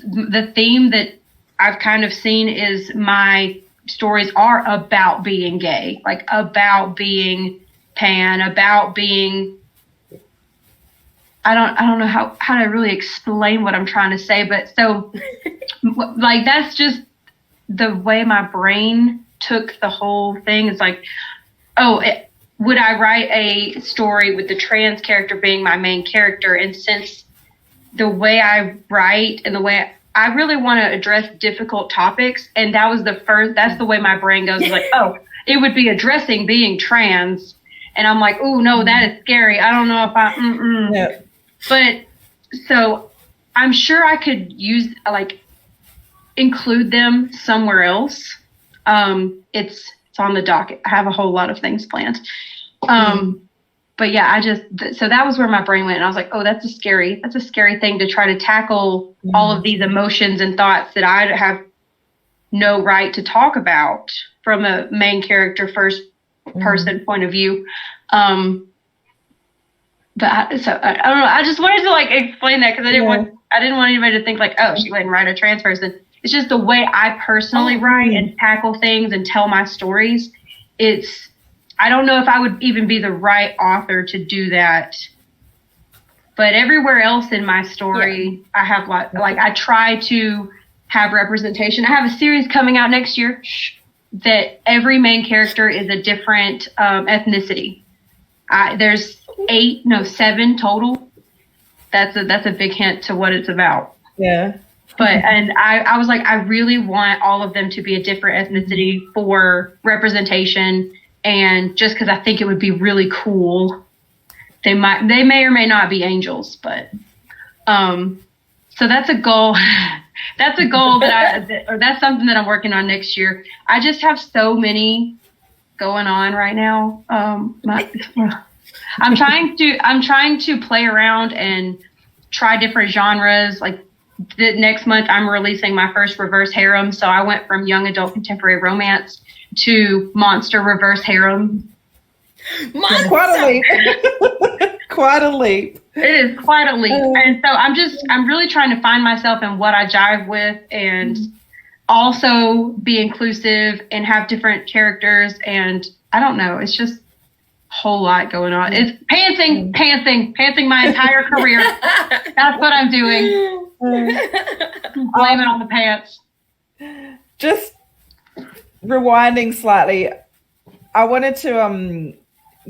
the theme that I've kind of seen is my stories are about being gay, like about being pan, about being, I don't know how to really explain what I'm trying to say, but so like that's just the way my brain took the whole thing. It's like, would I write a story with the trans character being my main character? And since the way I write and the way I really want to address difficult topics, and that's the way my brain goes. Like, it would be addressing being trans. And I'm like, oh no, that is scary. I don't know if Yeah. But so I'm sure I could include them somewhere else. It's on the docket. I have a whole lot of things planned. But yeah, so that was where my brain went. And I was like, that's a scary thing to try to tackle all of these emotions and thoughts that I have no right to talk about from a main character, first person point of view. But I don't know. I just wanted to like explain that because I didn't want anybody to think like, she wouldn't write a trans person. It's just the way I personally write and tackle things and tell my stories. I don't know if I would even be the right author to do that. But everywhere else in my story, I have I try to have representation. I have a series coming out next year that every main character is a different ethnicity. There's 7 total. That's a big hint to what it's about. Yeah. And I was like, I really want all of them to be a different ethnicity for representation. And just because I think it would be really cool, they may or may not be angels, but so that's a goal. That's a goal that's something that I'm working on next year. I just have so many going on right now. I'm trying to play around and try different genres. Like next month, I'm releasing my first reverse harem. So I went from young adult contemporary romance to monster reverse harem. Quite a leap. Quite a leap. It is quite a leap. And so I'm really trying to find myself in what I jive with and also be inclusive and have different characters. And I don't know, it's just a whole lot going on. It's pantsing my entire career. That's what I'm doing. Blame it on the pants. Just rewinding slightly, I wanted to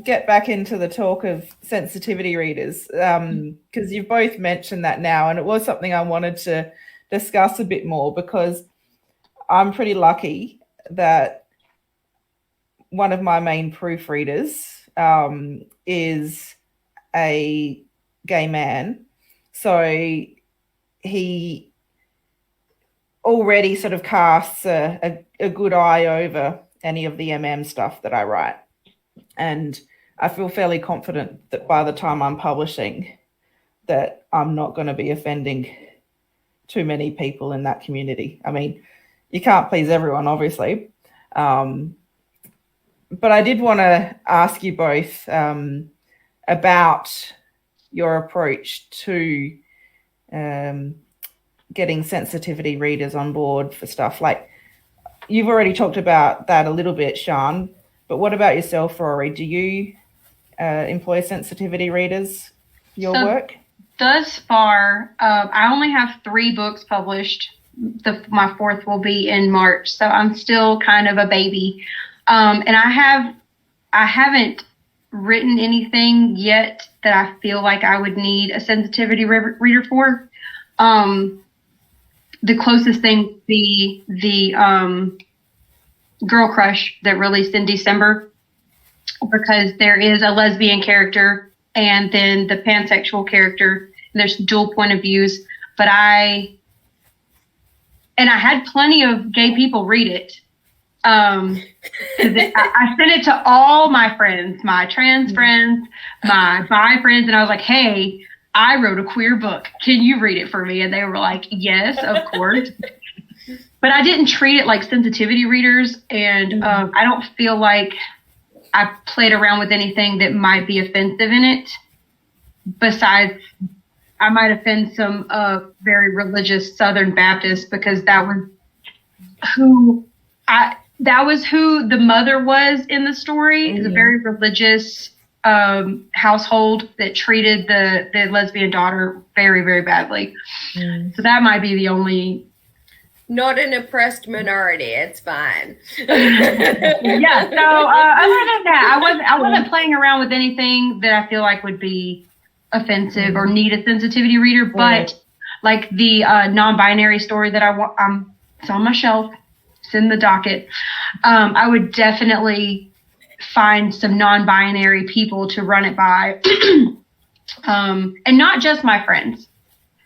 get back into the talk of sensitivity readers because you've both mentioned that now, and it was something I wanted to discuss a bit more because I'm pretty lucky that one of my main proofreaders is a gay man, so he already sort of casts a good eye over any of the stuff that I write. And I feel fairly confident that by the time I'm publishing that I'm not going to be offending too many people in that community. I mean, you can't please everyone, obviously. but I did want to ask you both about your approach to getting sensitivity readers on board for stuff. Like, you've already talked about that a little bit, Sian, but what about yourself, Rory? Do you employ sensitivity readers for your work? Thus far, I only have 3 books published. My 4th will be in March, so I'm still kind of a baby. And I haven't written anything yet that I feel like I would need a sensitivity reader for. The closest thing would be the Girl Crush that released in December, because there is a lesbian character and then the pansexual character. There's dual point of views, but I had plenty of gay people read it. I sent it to all my friends, my trans friends, my bi friends, and I was like, hey, I wrote a queer book. Can you read it for me? And they were like, yes, of course. But I didn't treat it like sensitivity readers, and I don't feel like I played around with anything that might be offensive in it. Besides, I might offend some very religious Southern Baptists, because that was who the mother was in the story. It's a very religious household that treated the lesbian daughter very, very badly. So that might be the only. Not an oppressed minority. It's fine. Yeah. So other than that, I wasn't playing around with anything that I feel like would be offensive or need a sensitivity reader. But like the non-binary story that it's on my shelf, it's in the docket. I would definitely find some non-binary people to run it by, and not just my friends.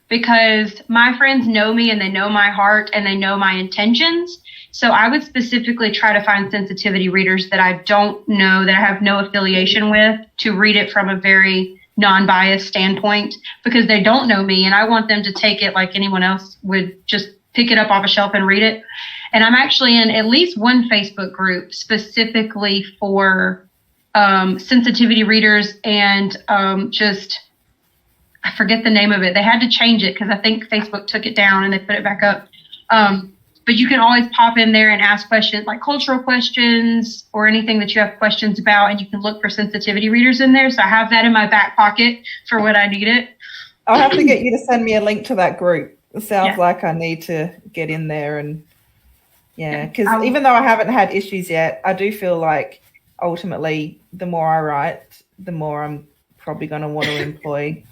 Because my friends know me and they know my heart and they know my intentions. So I would specifically try to find sensitivity readers that I don't know, that I have no affiliation with, to read it from a very non-biased standpoint, because they don't know me and I want them to take it like anyone else would, just pick it up off a shelf and read it. And I'm actually in at least one Facebook group specifically for sensitivity readers, and I forget the name of it. They had to change it because I think Facebook took it down and they put it back up. But you can always pop in there and ask questions, like cultural questions or anything that you have questions about, and you can look for sensitivity readers in there. So I have that in my back pocket for when I need it. I'll have to get you to send me a link to that group. It sounds like I need to get in there, and because even though I haven't had issues yet, I do feel like ultimately the more I write, the more I'm probably going to want to employ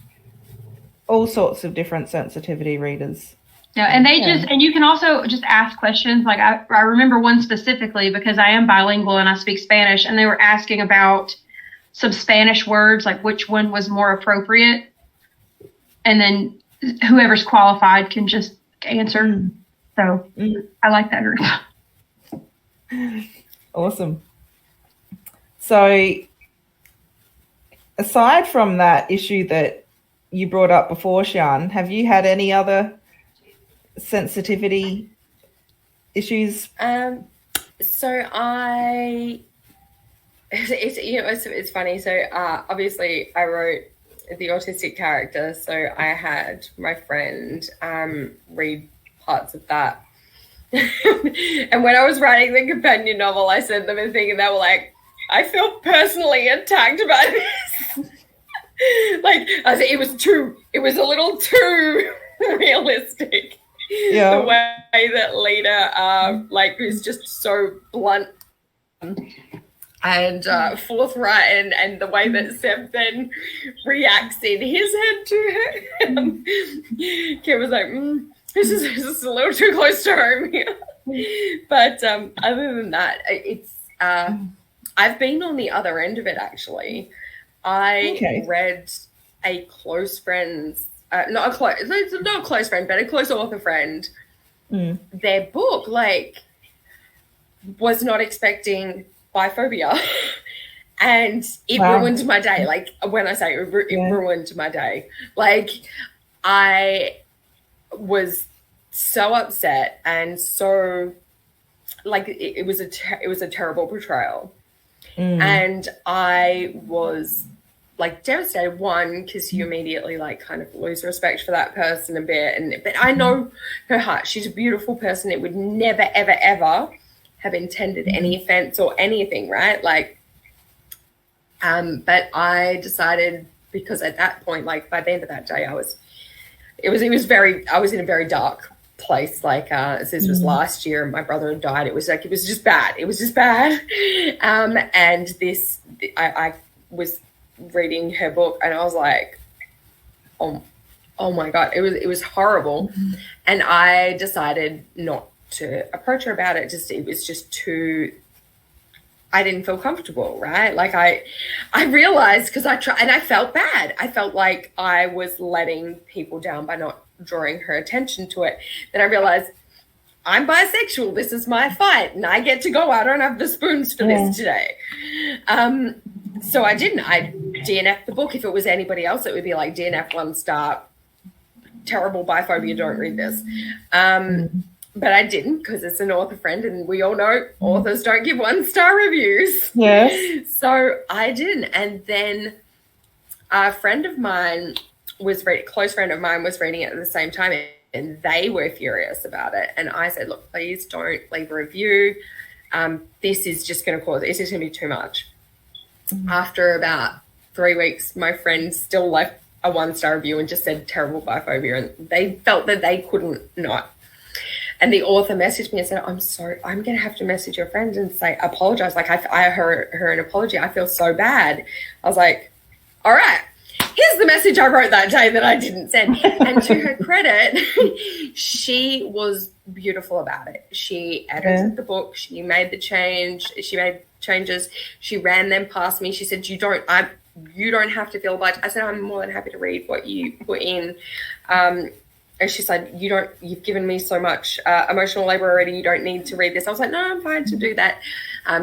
all sorts of different sensitivity readers. Yeah, and and you can also just ask questions. Like I remember one specifically because I am bilingual and I speak Spanish, and they were asking about some Spanish words, like which one was more appropriate. And then whoever's qualified can just answer. So I like that group. Awesome. So aside from that issue that you brought up before, Sian, have you had any other sensitivity issues? It's funny. So obviously I wrote the autistic character, so I had my friend read parts of that. And when I was writing the companion novel, I sent them a thing and they were like, I feel personally attacked by this. Like, I said, it was a little too realistic. Yeah. The way that Lita is just so blunt and forthright, and the way that Seb then reacts in his head to her. Kim was like, this is a little too close to home here. But other than that, it's I've been on the other end of it, actually. I read a close friend's, not a close friend, but a close author friend. Their book, was not expecting biphobia. And it ruined my day. Like, when I say it ruined my day. Like, I was so upset and so, it was a terrible portrayal. And I was like devastated, one, because you immediately like kind of lose respect for that person a bit, but I know her heart. She's a beautiful person. It would never ever ever have intended any offense or anything, right? Like but I decided, because at that point, like by the end of that day, I was in a very dark place. Like this was last year, my brother had died. It was just bad. And this, I was reading her book, and I was like, oh my God, it was horrible. And I decided not to approach her about it. It was just too, I didn't feel comfortable, right? Like I realized, because I tried, and I felt bad. I felt like I was letting people down by not drawing her attention to it. Then I realized, I'm bisexual. This is my fight, and I get to go. I don't have the spoons for this today. So I didn't. I DNF'd the book. If it was anybody else, it would be like DNF 1 star, terrible biphobia, don't read this. But I didn't, because it's an author friend, and we all know authors don't give 1-star reviews. Yes. So I didn't. And then a friend of mine close friend of mine was reading it at the same time, and they were furious about it. And I said, look, please don't leave a review. This is just going to be too much. After about 3 weeks, my friend still left a 1-star review and just said terrible biphobia, and they felt that they couldn't not. And the author messaged me and said, I'm sorry, I'm going to have to message your friend and say, apologize. Like I owe her an apology. I feel so bad. I was like, all right, here's the message I wrote that day that I didn't send. And to her credit, she was beautiful about it. She edited the book. She made the change. She made changes. She ran them past me. She said, you don't have to feel obliged. I said, I'm more than happy to read what you put in. And she said, you've given me so much emotional labor already. You don't need to read this. I was like, no, I'm fine to do that.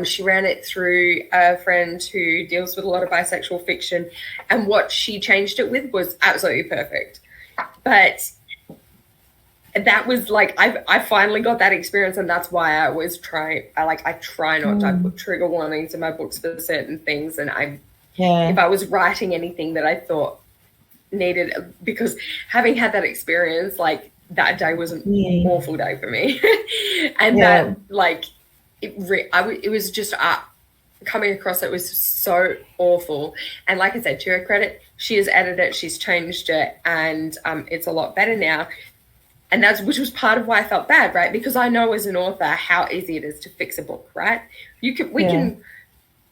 She ran it through a friend who deals with a lot of bisexual fiction. And what she changed it with was absolutely perfect. But that was like, I finally got that experience. And that's why I was I try not to. I put trigger warnings in my books for certain things. And if I was writing anything that I thought needed, because having had that experience, like that day was an awful day for me. And that like it was just coming across, it was so awful. And like I said, to her credit, she has edited it, she's changed it, and it's a lot better now. And which was part of why I felt bad, right? Because I know as an author how easy it is to fix a book, right? We can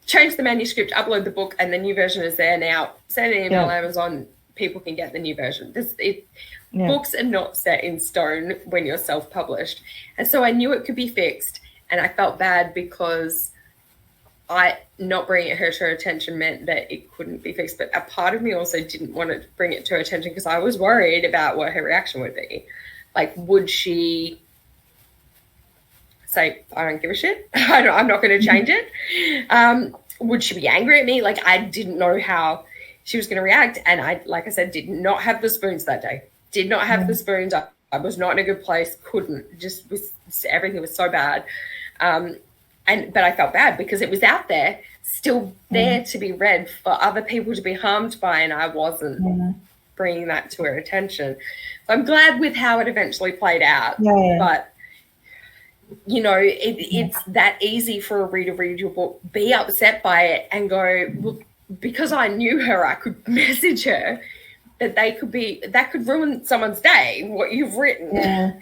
change the manuscript, upload the book, and the new version is there now. Send an email to Amazon, people can get the new version. Books are not set in stone when you're self-published. And so I knew it could be fixed, and I felt bad because not bringing her to her attention meant that it couldn't be fixed. But a part of me also didn't want to bring it to her attention because I was worried about what her reaction would be. Like, would she say, I don't give a shit, I'm not going to change it? Would she be angry at me? Like, I didn't know how she was going to react. And I, like I said, did not have the spoons that day. Did not have the spoons. I was not in a good place. Couldn't. Everything was so bad. But I felt bad because it was out there, still there to be read for other people to be harmed by, and I wasn't bringing that to her attention. So I'm glad with how it eventually played out. But it's that easy for a reader to read your book, be upset by it, and go, well, because I knew her, I could message her that that could ruin someone's day, what you've written.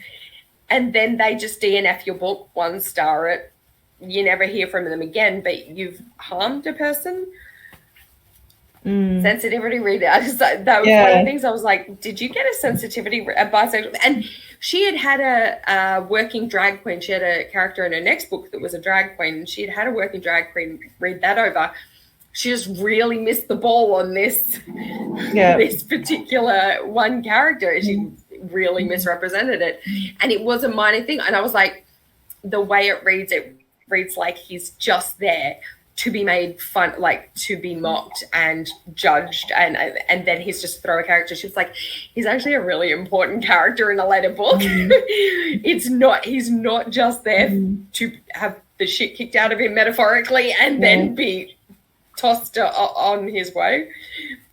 And then they just DNF your book, 1 star it. You never hear from them again, but you've harmed a person. Sensitivity reader. That was one of the things I was like, did you get a sensitivity, a bisexual? And she had a working drag queen. She had a character in her next book that was a drag queen, and she had a working drag queen read that over. She just really missed the ball on this particular one character. She really misrepresented it. And it was a minor thing. And I was like, the way it reads like he's just there to be made fun, like to be mocked and judged. And then he's just throw a character. She was like, he's actually a really important character in a later book. He's not just there to have the shit kicked out of him metaphorically and then be tossed on his way.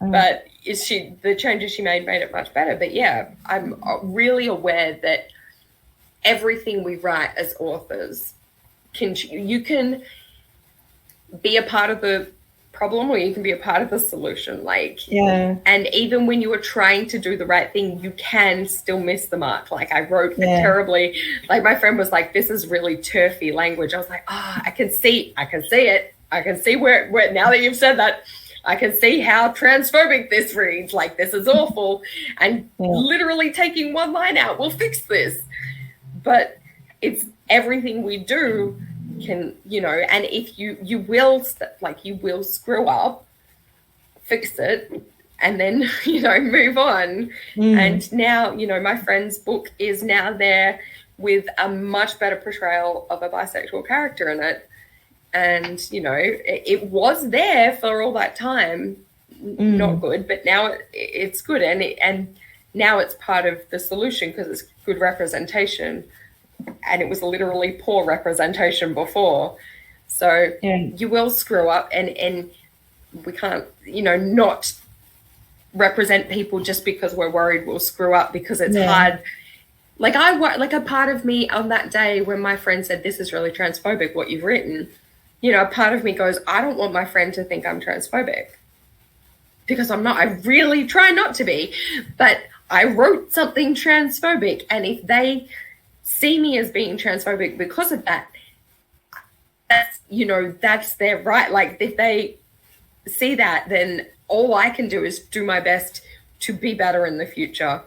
But the changes she made it much better. But yeah, I'm really aware that everything we write as authors you can be a part of the problem or you can be a part of the solution. And even when you are trying to do the right thing, you can still miss the mark. Like I wrote terribly, like my friend was like, this is really turfy language. I was like, I can see it. I can see where now that you've said that, I can see how transphobic this reads. Like, this is awful. And literally taking one line out will fix this. But it's everything we do can, and if you will screw up, fix it, and then, move on. And now, my friend's book is now there with a much better portrayal of a bisexual character in it. And, it was there for all that time, not good, but now it's good. And now it's part of the solution because it's good representation. And it was literally poor representation before. So you will screw up and we can't, not represent people just because we're worried we'll screw up because it's hard. Like a part of me on that day when my friend said, this is really transphobic, what you've written, a part of me goes, I don't want my friend to think I'm transphobic because I'm not. I really try not to be, but I wrote something transphobic. And if they see me as being transphobic because of that, that's their right. Like if they see that, then all I can do is do my best to be better in the future.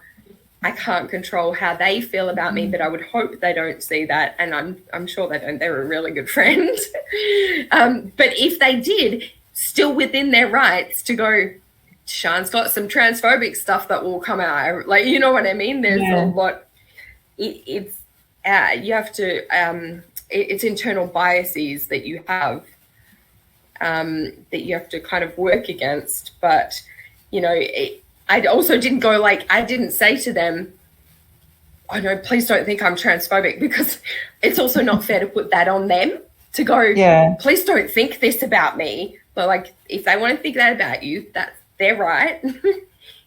I can't control how they feel about me, but I would hope they don't see that. And I'm sure they don't. They're a really good friend. But if they did, still within their rights to go, Sian's got some transphobic stuff that will come out. Like, you know what I mean? There's a lot. You have to, it's internal biases that you have that you have to kind of work against. But, I also didn't go I didn't say to them, oh no, please don't think I'm transphobic, because it's also not fair to put that on them to go, please don't think this about me. But if they want to think that about you, that's their right.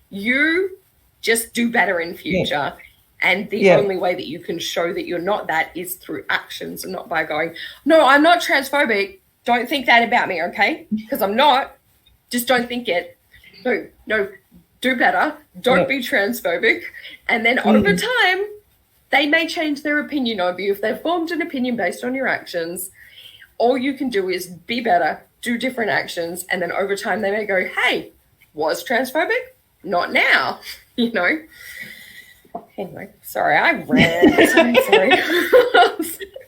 You just do better in future. And the only way that you can show that you're not that is through actions and not by going, no, I'm not transphobic. Don't think that about me, okay? Because I'm not. Just don't think it. No. Do better, don't be transphobic, and then over time, they may change their opinion of you. If they've formed an opinion based on your actions, all you can do is be better, do different actions, and then over time they may go, hey, was transphobic? Not now, Anyway, sorry, I ran.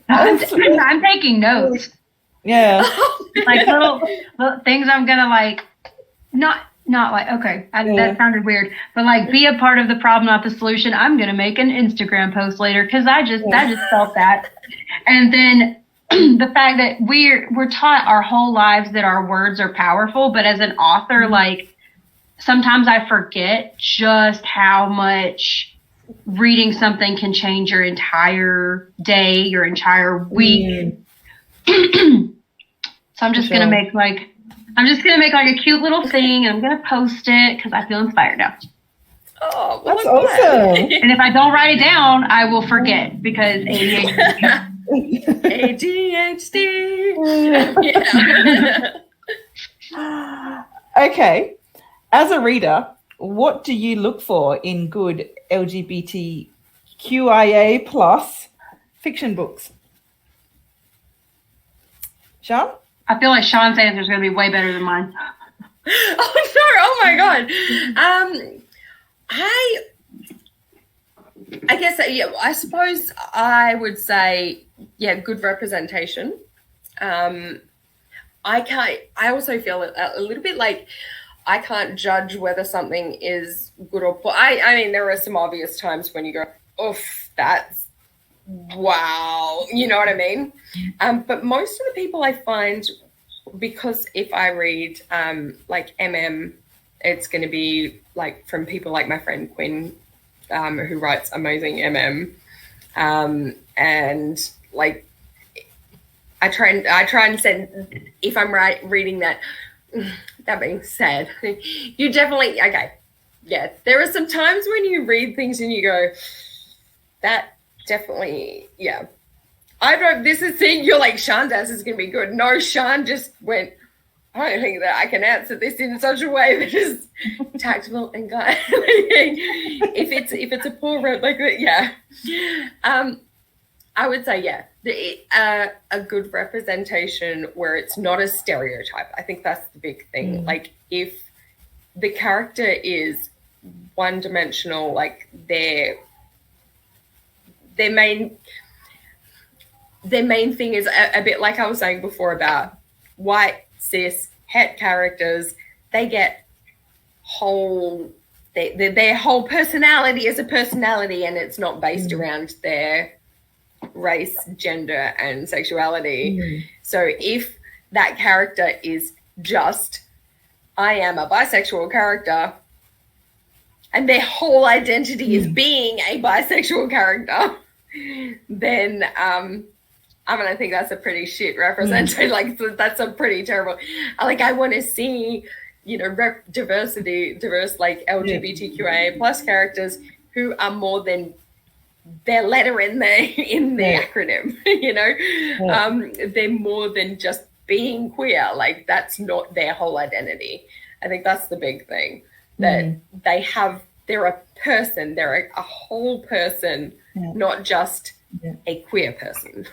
I'm sorry. I'm taking notes. Yeah. Little things I'm going to okay, that sounded weird, but be a part of the problem, not the solution. I'm going to make an Instagram post later because I just felt that. And then the fact that we're taught our whole lives that our words are powerful, but as an author, sometimes I forget just how much reading something can change your entire day, your entire week. So I'm just going to make a cute little thing, and I'm going to post it because I feel inspired now. Oh, well, that's awesome. And if I don't write it down, I will forget because ADHD. ADHD. Okay. As a reader, what do you look for in good LGBTQIA plus fiction books? Sian? I feel like Sean's answer is going to be way better than mine. Oh, sorry. Oh, my God. I guess, I suppose I would say, good representation. I also feel a little bit like I can't judge whether something is good or poor. I mean, there are some obvious times when you go, oof, that's wow. You know what I mean? But most of the people I find, because if I read it's going to be from people like my friend Quinn, who writes amazing and I try and send, if I'm reading that. That being said, you definitely, okay. Yeah, there are some times when you read things and you go, that definitely, yeah. I don't, this is thing, you're like, Sean Das is going to be good. No, Sean just went, I don't think that I can answer this in such a way that is tactful and kind. if it's a poor road like that, yeah. I would say, yeah, a good representation where it's not a stereotype. I think that's the big thing. Like, if the character is one-dimensional, like their main thing is a bit like I was saying before about white, cis, het characters, they get their whole personality is a personality, and it's not based around their race, gender, and sexuality. So if that character is just, I am a bisexual character, and their whole identity is being a bisexual character, then I mean, I think that's a pretty shit representation. Like, that's a pretty terrible. Like, I want to see, you know, diverse like LGBTQIA plus characters who are more than their letter in the acronym. You know, they're more than just being queer. Like, that's not their whole identity. I think that's the big thing, that they're a person, they're a whole person, not just a queer person.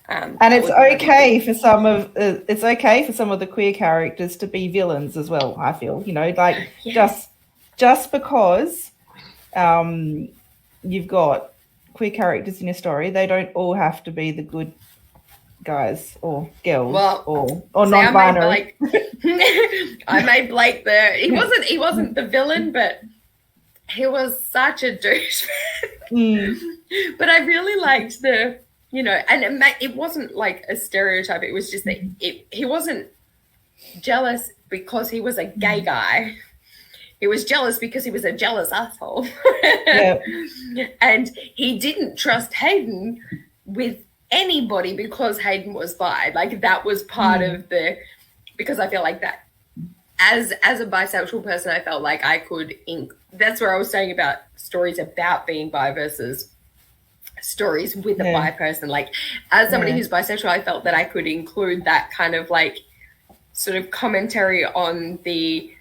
And it's okay for some of the queer characters to be villains as well. I feel, you know, like just because you've got queer characters in your story, they don't all have to be the good guys or girls or non-binary. I made Blake he wasn't the villain, but he was such a douche. But I really liked the, you know, and it wasn't like a stereotype. It was just that he wasn't jealous because he was a gay guy. He was jealous because he was a jealous asshole. And he didn't trust Hayden with anybody because Hayden was bi. Like, that was part of because I feel like that as a bisexual person, I felt like I could, that's where I was saying about stories about being bi versus stories with a bi person. Like, as somebody who's bisexual, I felt that I could include that kind of like sort of commentary on the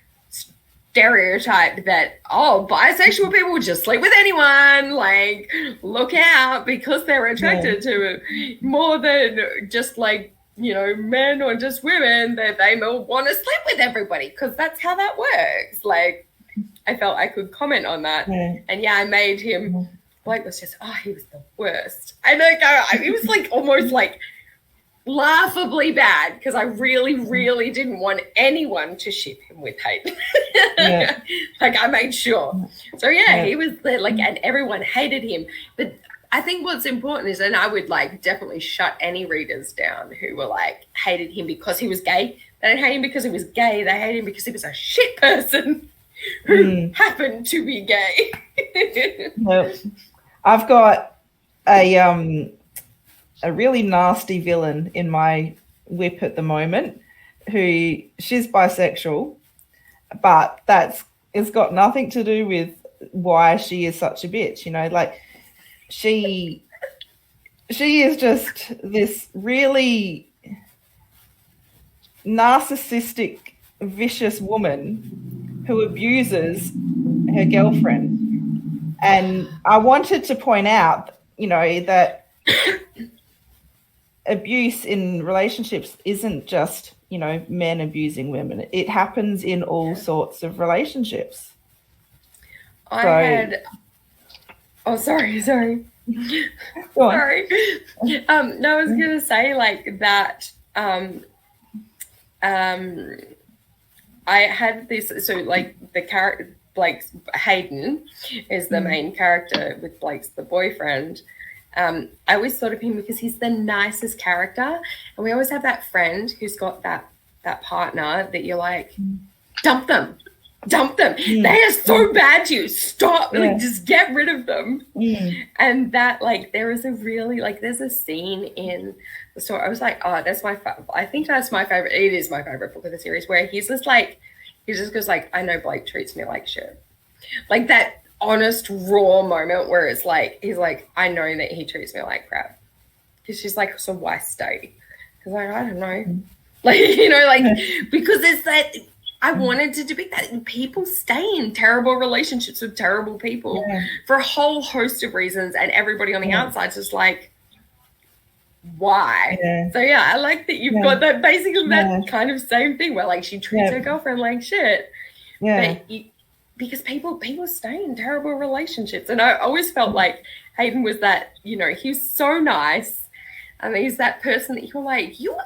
stereotype that, oh, bisexual people just sleep with anyone, like, look out, because they're attracted to more than just like, you know, men or just women, that they will want to sleep with everybody because that's how that works. Like, I felt I could comment on that. And I made him, Blake was just, he was the worst. I know, he was like almost like laughably bad, because I really, really didn't want anyone to ship him with Hayden. Like, I made sure. So he was there, like, and everyone hated him. But I think what's important is, and I would like definitely shut any readers down who were like hated him because he was gay. They didn't hate him because he was gay. They hated him because he was a shit person who happened to be gay. I've got a really nasty villain in my whip at the moment, who she's bisexual, but it's got nothing to do with why she is such a bitch. You know, like, she is just this really narcissistic, vicious woman who abuses her girlfriend. And I wanted to point out, you know, that abuse in relationships isn't just, you know, men abusing women. It happens in all sorts of relationships. Sorry. Sorry. Sorry. No, I was gonna say, like, that I had this, so like the character, Blake's Hayden is the main character with Blake's the boyfriend. I always thought of him because he's the nicest character, and we always have that friend who's got that partner that you're like, dump them, dump them. They are so bad to you. Stop. Like, just get rid of them. And that, like, there is a really, like, there's a scene in the story. I was like, oh, I think that's my favorite. It is my favorite book of the series, where he's just goes like, I know Blake treats me like shit. Like that honest, raw moment where it's like, he's like, I know that he treats me like crap. Because she's like, so why stay? Because like, I don't know. Like, you know, like, because it's that, I wanted to depict that people stay in terrible relationships with terrible people for a whole host of reasons, and everybody on the outside's just like, why? So I like that you've got that, basically that kind of same thing where like she treats her girlfriend like shit. But because people stay in terrible relationships, and I always felt like Hayden was that, you know, he's so nice, and he's that person that you're like, you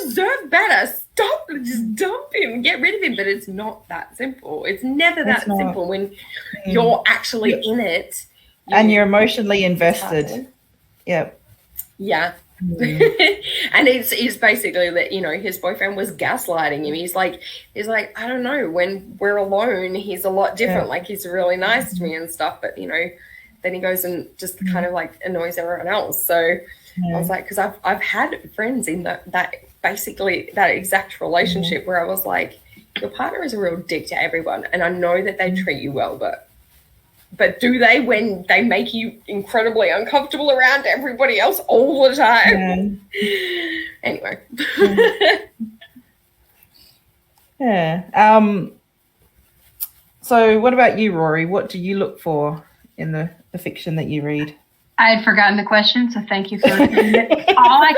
deserve better. Stop, just dump him, get rid of him. But it's not that simple. It's never that simple when you're actually in it. And you're emotionally invested. Yep. Yeah. And it's basically that, you know, his boyfriend was gaslighting him. He's like, I don't know, when we're alone, he's a lot different. Like, he's really nice to me and stuff. But, you know, then he goes and just kind of like annoys everyone else. So I was like, because I've had friends in that basically that exact relationship where I was like, your partner is a real dick to everyone, and I know that they treat you well, but do they when they make you incredibly uncomfortable around everybody else all the time? Anyway. So what about you, Rory? What do you look for in the fiction that you read? I had forgotten the question, so thank you for repeating it. All I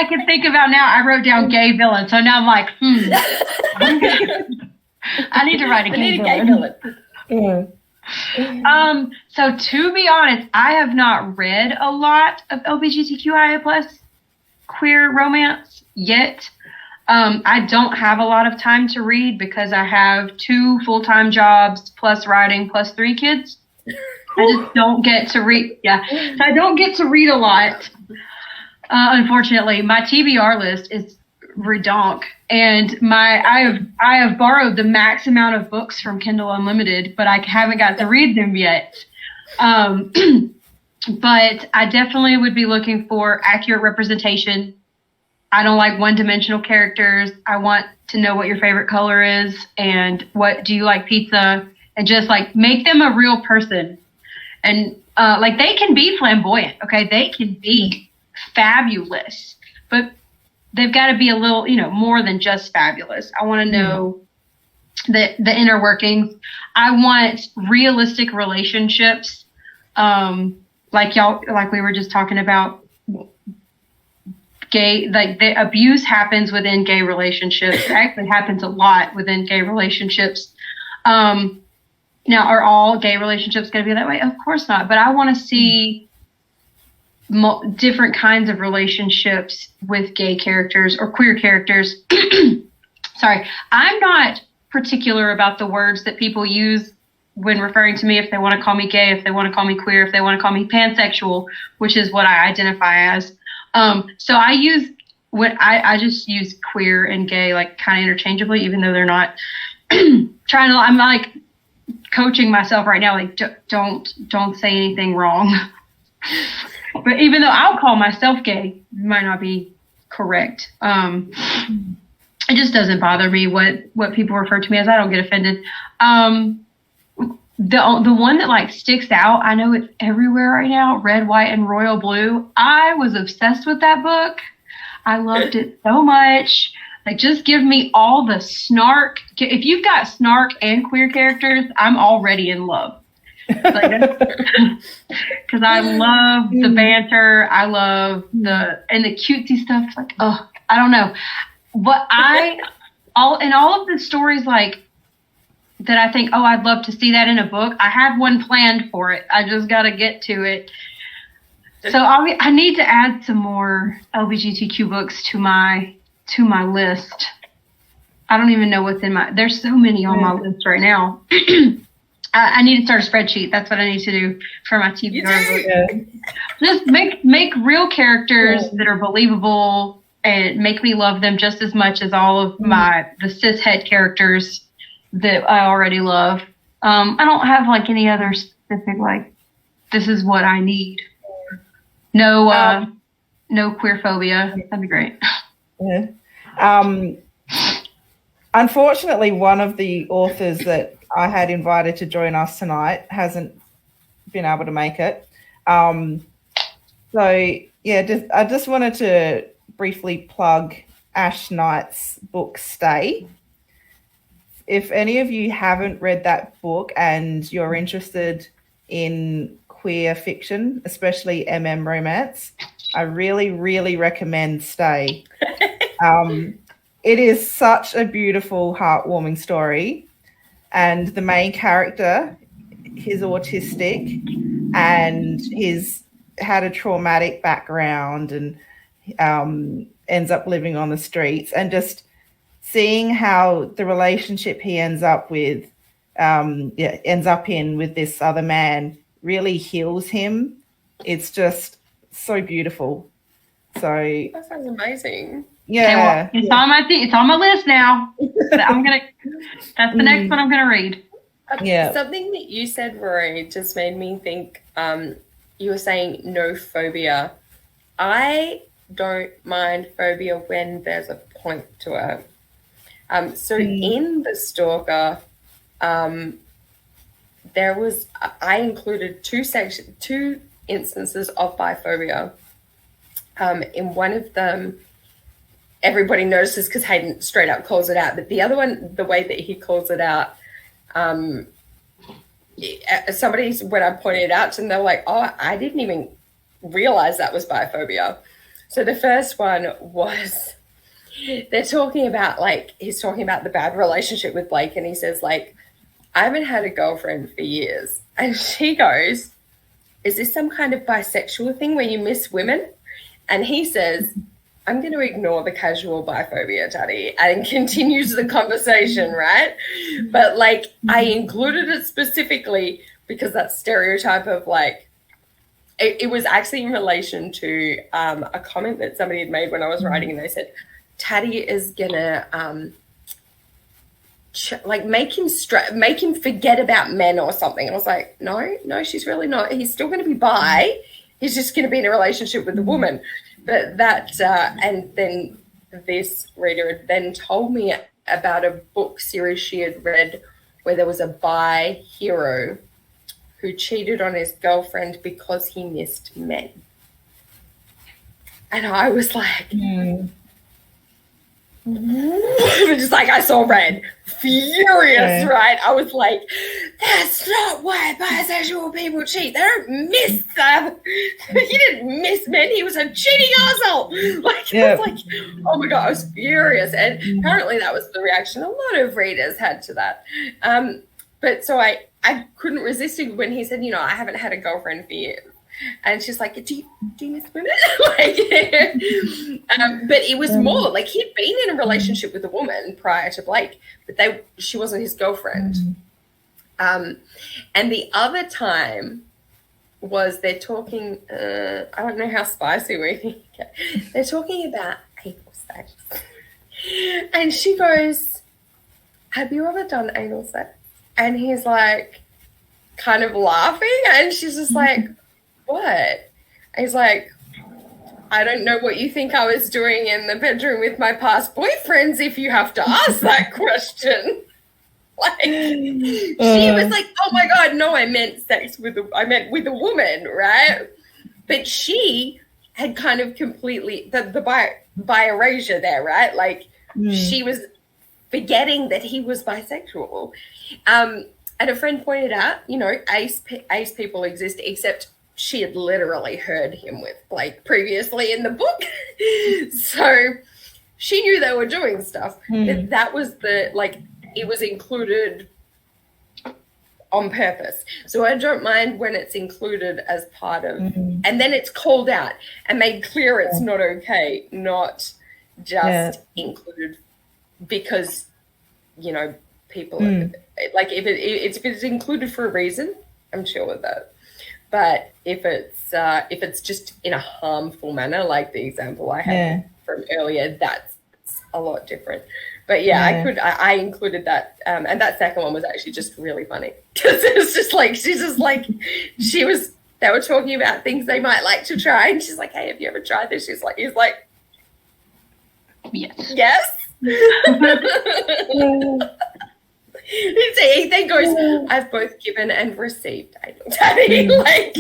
can think about now, I wrote down gay villain. So now I'm like, I need to write a gay villain. So to be honest, I have not read a lot of LGBTQIA plus queer romance yet. I don't have a lot of time to read because I have 2 full-time jobs plus writing plus 3 kids. I just don't get to read. So I don't get to read a lot. Unfortunately, my TBR list is redonk, and I have borrowed the max amount of books from Kindle Unlimited, but I haven't got to read them yet. But I definitely would be looking for accurate representation. I don't like one-dimensional characters. I want to know what your favorite color is and what do you like pizza, and just like make them a real person. And like they can be flamboyant, okay? They can be fabulous, but they've got to be a little, you know, more than just fabulous. I want to know the inner workings. I want realistic relationships, like we were just talking about. Gay, like the abuse happens within gay relationships. It actually happens a lot within gay relationships. Now, are all gay relationships going to be that way? Of course not. But I want to see different kinds of relationships with gay characters or queer characters. Sorry, I'm not particular about the words that people use when referring to me, if they want to call me gay, if they want to call me queer, if they want to call me pansexual, which is what I identify as. So I just use queer and gay like kind of interchangeably, even though they're not I'm like coaching myself right now, like don't say anything wrong. But even though I'll call myself gay, it might not be correct. It just doesn't bother me what people refer to me as. I don't get offended. The one that like sticks out, I know it's everywhere right now, Red, White, and Royal Blue. I was obsessed with that book. I loved it so much. Like, just give me all the snark. If you've got snark and queer characters, I'm already in love. Because I love the banter. I love the cutesy stuff. Like, oh, I don't know. But all of the stories like that, I think, oh, I'd love to see that in a book. I have one planned for it. I just got to get to it. So I need to add some more LGBTQ books to my list. I don't even know what's in there's so many on my list right now. I need to start a spreadsheet. That's what I need to do for my TV book. Just make real characters that are believable and make me love them just as much as all of the cishet characters that I already love. I don't have like any other specific like this is what I need. No, no queer phobia. That'd be great. Yeah. Unfortunately, one of the authors that I had invited to join us tonight hasn't been able to make it. So yeah, I just wanted to briefly plug Ash Knight's book Stay. If any of you haven't read that book and you're interested in queer fiction, especially romance, I really, really recommend Stay. It is such a beautiful, heartwarming story. And the main character, he's autistic and he's had a traumatic background and ends up living on the streets, and just seeing how the relationship he ends up in with this other man really heals him. It's just so beautiful. So That sounds amazing. Yeah, okay, well, it's on my list now. That's the next one I'm gonna read. Yeah. Something that you said, Rory, just made me think. You were saying no phobia. I don't mind phobia when there's a point to it. In The Stalker, I included two instances of biphobia. In one of them, everybody notices because Hayden straight up calls it out. But the other one, the way that he calls it out, when I pointed it out to them, they were like, oh, I didn't even realize that was biphobia. So the first one was, he's talking about the bad relationship with Blake, and he says, like, I haven't had a girlfriend for years. And she goes, is this some kind of bisexual thing where you miss women? And he says, I'm going to ignore the casual biphobia, Taddy, and continues the conversation, right? But, like, I included it specifically because that stereotype of, like, it was actually in relation to a comment that somebody had made when I was writing, and they said, Taddy is going to, make him forget about men or something. And I was like, no, she's really not. He's still going to be bi. He's just going to be in a relationship with a woman. But that, and then this reader had then told me about a book series she had read where there was a bi hero who cheated on his girlfriend because he missed men. And I was like, just like I saw red, furious, right? I was like, that's not why bisexual people cheat. They don't miss them. He didn't miss men. He was a cheating asshole. Like, I was like, oh my God, I was furious. And apparently that was the reaction a lot of readers had to that. But so I couldn't resist it when he said, I haven't had a girlfriend for years. And she's like, do you miss women? But it was more like he'd been in a relationship with a woman prior to Blake, but she wasn't his girlfriend. And the other time was they're talking, I don't know how spicy we can get. They're talking about anal sex. And she goes, have you ever done anal sex? And he's like, kind of laughing. And she's just like, what? And he's like, I don't know what you think I was doing in the bedroom with my past boyfriends if you have to ask that question. Like, she was like, oh my God, no, I meant with a woman, right? But she had kind of completely, the bi erasure there, right? Like, she was forgetting that he was bisexual. And a friend pointed out, ace people exist, except she had literally heard him with Blake previously in the book. So she knew they were doing stuff. But that was it was included on purpose. So I don't mind when it's included as part of, and then it's called out and made clear it's not okay, not just included because, people, like if it's included for a reason, I'm sure with that. But if it's just in a harmful manner, like the example I had from earlier, that's a lot different. But yeah, I included that. And that second one was actually just really funny because it was just like, they were talking about things they might like to try. And she's like, hey, have you ever tried this? He's like, yes. Yes. He then goes, I've both given and received anal tatting. Like,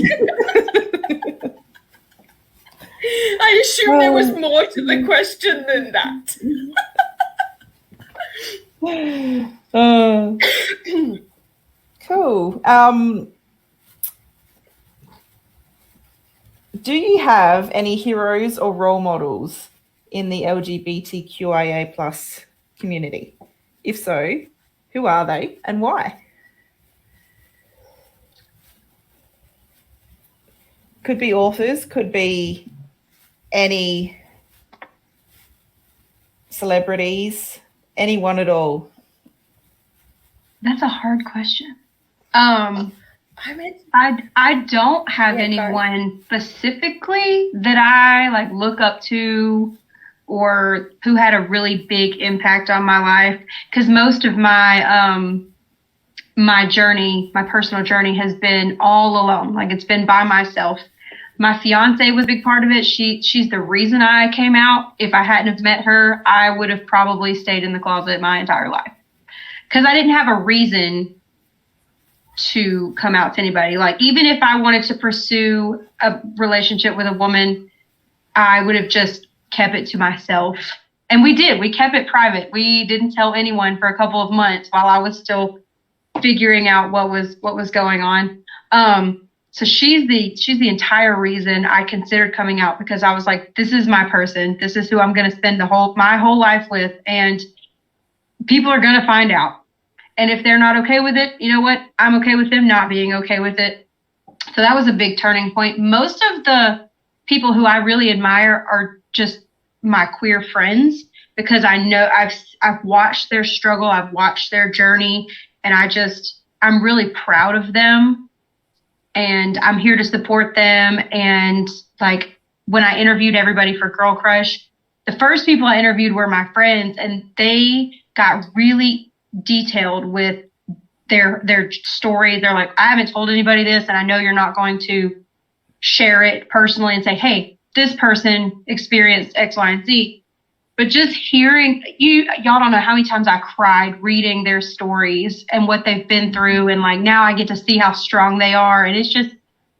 I assume there was more to the question than that. Cool. Do you have any heroes or role models in the LGBTQIA plus community? If so, who are they and why? Could be authors, could be any celebrities, anyone at all. That's a hard question. I don't have anyone specifically that I like look up to or who had a really big impact on my life, because most of my my journey, my personal journey, has been all alone. Like, it's been by myself. My fiancée was a big part of it. She's the reason I came out. If I hadn't have met her, I would have probably stayed in the closet my entire life, because I didn't have a reason to come out to anybody. Like, even if I wanted to pursue a relationship with a woman, I would have just kept it to myself. And we kept it private. We didn't tell anyone for a couple of months while I was still figuring out what was going on. So she's the entire reason I considered coming out, because I was like, this is my person. This is who I'm going to spend my whole life with. And people are going to find out. And if they're not okay with it, you know what? I'm okay with them not being okay with it. So that was a big turning point. Most of the people who I really admire are just my queer friends, because I know I've watched their struggle, I've watched their journey, and I'm really proud of them, and I'm here to support them. And like, when I interviewed everybody for Girl Crush, the first people I interviewed were my friends, and they got really detailed with their story. They're like, I haven't told anybody this, and I know you're not going to share it personally and say, hey, this person experienced X, Y, and Z. But just hearing y'all don't know how many times I cried reading their stories and what they've been through. And like, now I get to see how strong they are. And it's just,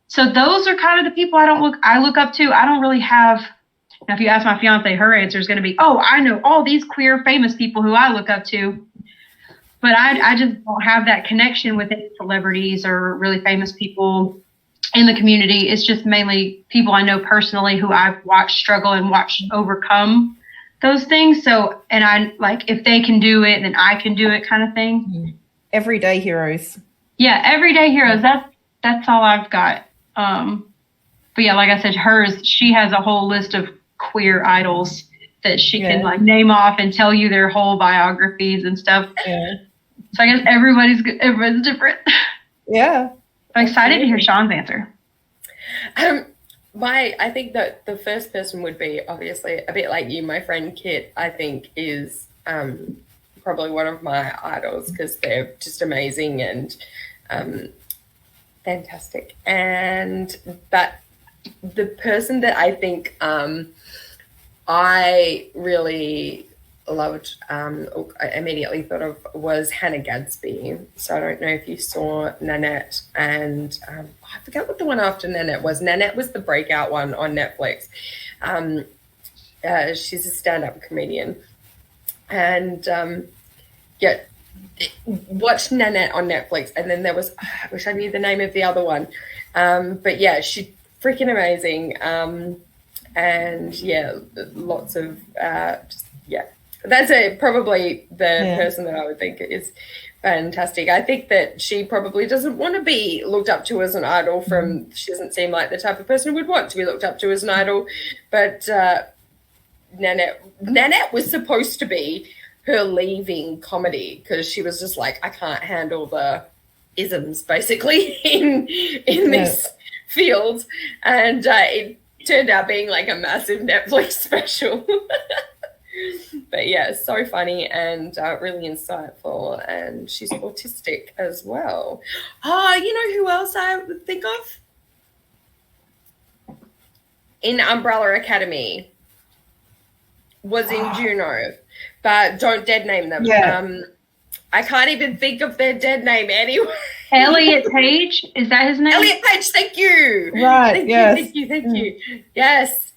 so those are kind of the people I look up to. I don't really have, now if you ask my fiance, her answer is going to be, oh, I know all these queer famous people who I look up to. But I just don't have that connection with any celebrities or really famous people in the community. It's just mainly people I know personally who I've watched struggle and watched overcome those things. So, and I like, if they can do it, then I can do it, kind of thing. Everyday heroes. Yeah, everyday heroes. That's all I've got. But yeah, like I said, she has a whole list of queer idols that she can like name off and tell you their whole biographies and stuff. Yeah. So I guess everybody's different. Yeah. I'm excited to hear Sean's answer. I think that the first person would be obviously a bit like you. My friend Kit, I think, is probably one of my idols, because they're just amazing and fantastic. But the person that I think I really loved, I immediately thought of, was Hannah Gadsby. So I don't know if you saw Nanette, and I forget what the one after Nanette was. Nanette was the breakout one on Netflix. She's a stand-up comedian, and watched Nanette on Netflix. And then there was, I wish I knew the name of the other one, but yeah, she's freaking amazing. And yeah, lots of that's probably the person that I would think is fantastic. I think that she probably doesn't want to be looked up to as an idol. She doesn't seem like the type of person who would want to be looked up to as an idol. But Nanette was supposed to be her leaving comedy, because she was just like, I can't handle the isms basically in this field, and it turned out being like a massive Netflix special. But yeah, so funny and really insightful. And she's autistic as well. Oh, you know who else I would think of? In Umbrella Academy was in Juno, but don't dead name them. Yeah. I can't even think of their dead name anyway. Elliot Page, is that his name? Elliot Page, thank you. Right, Thank you. Yes.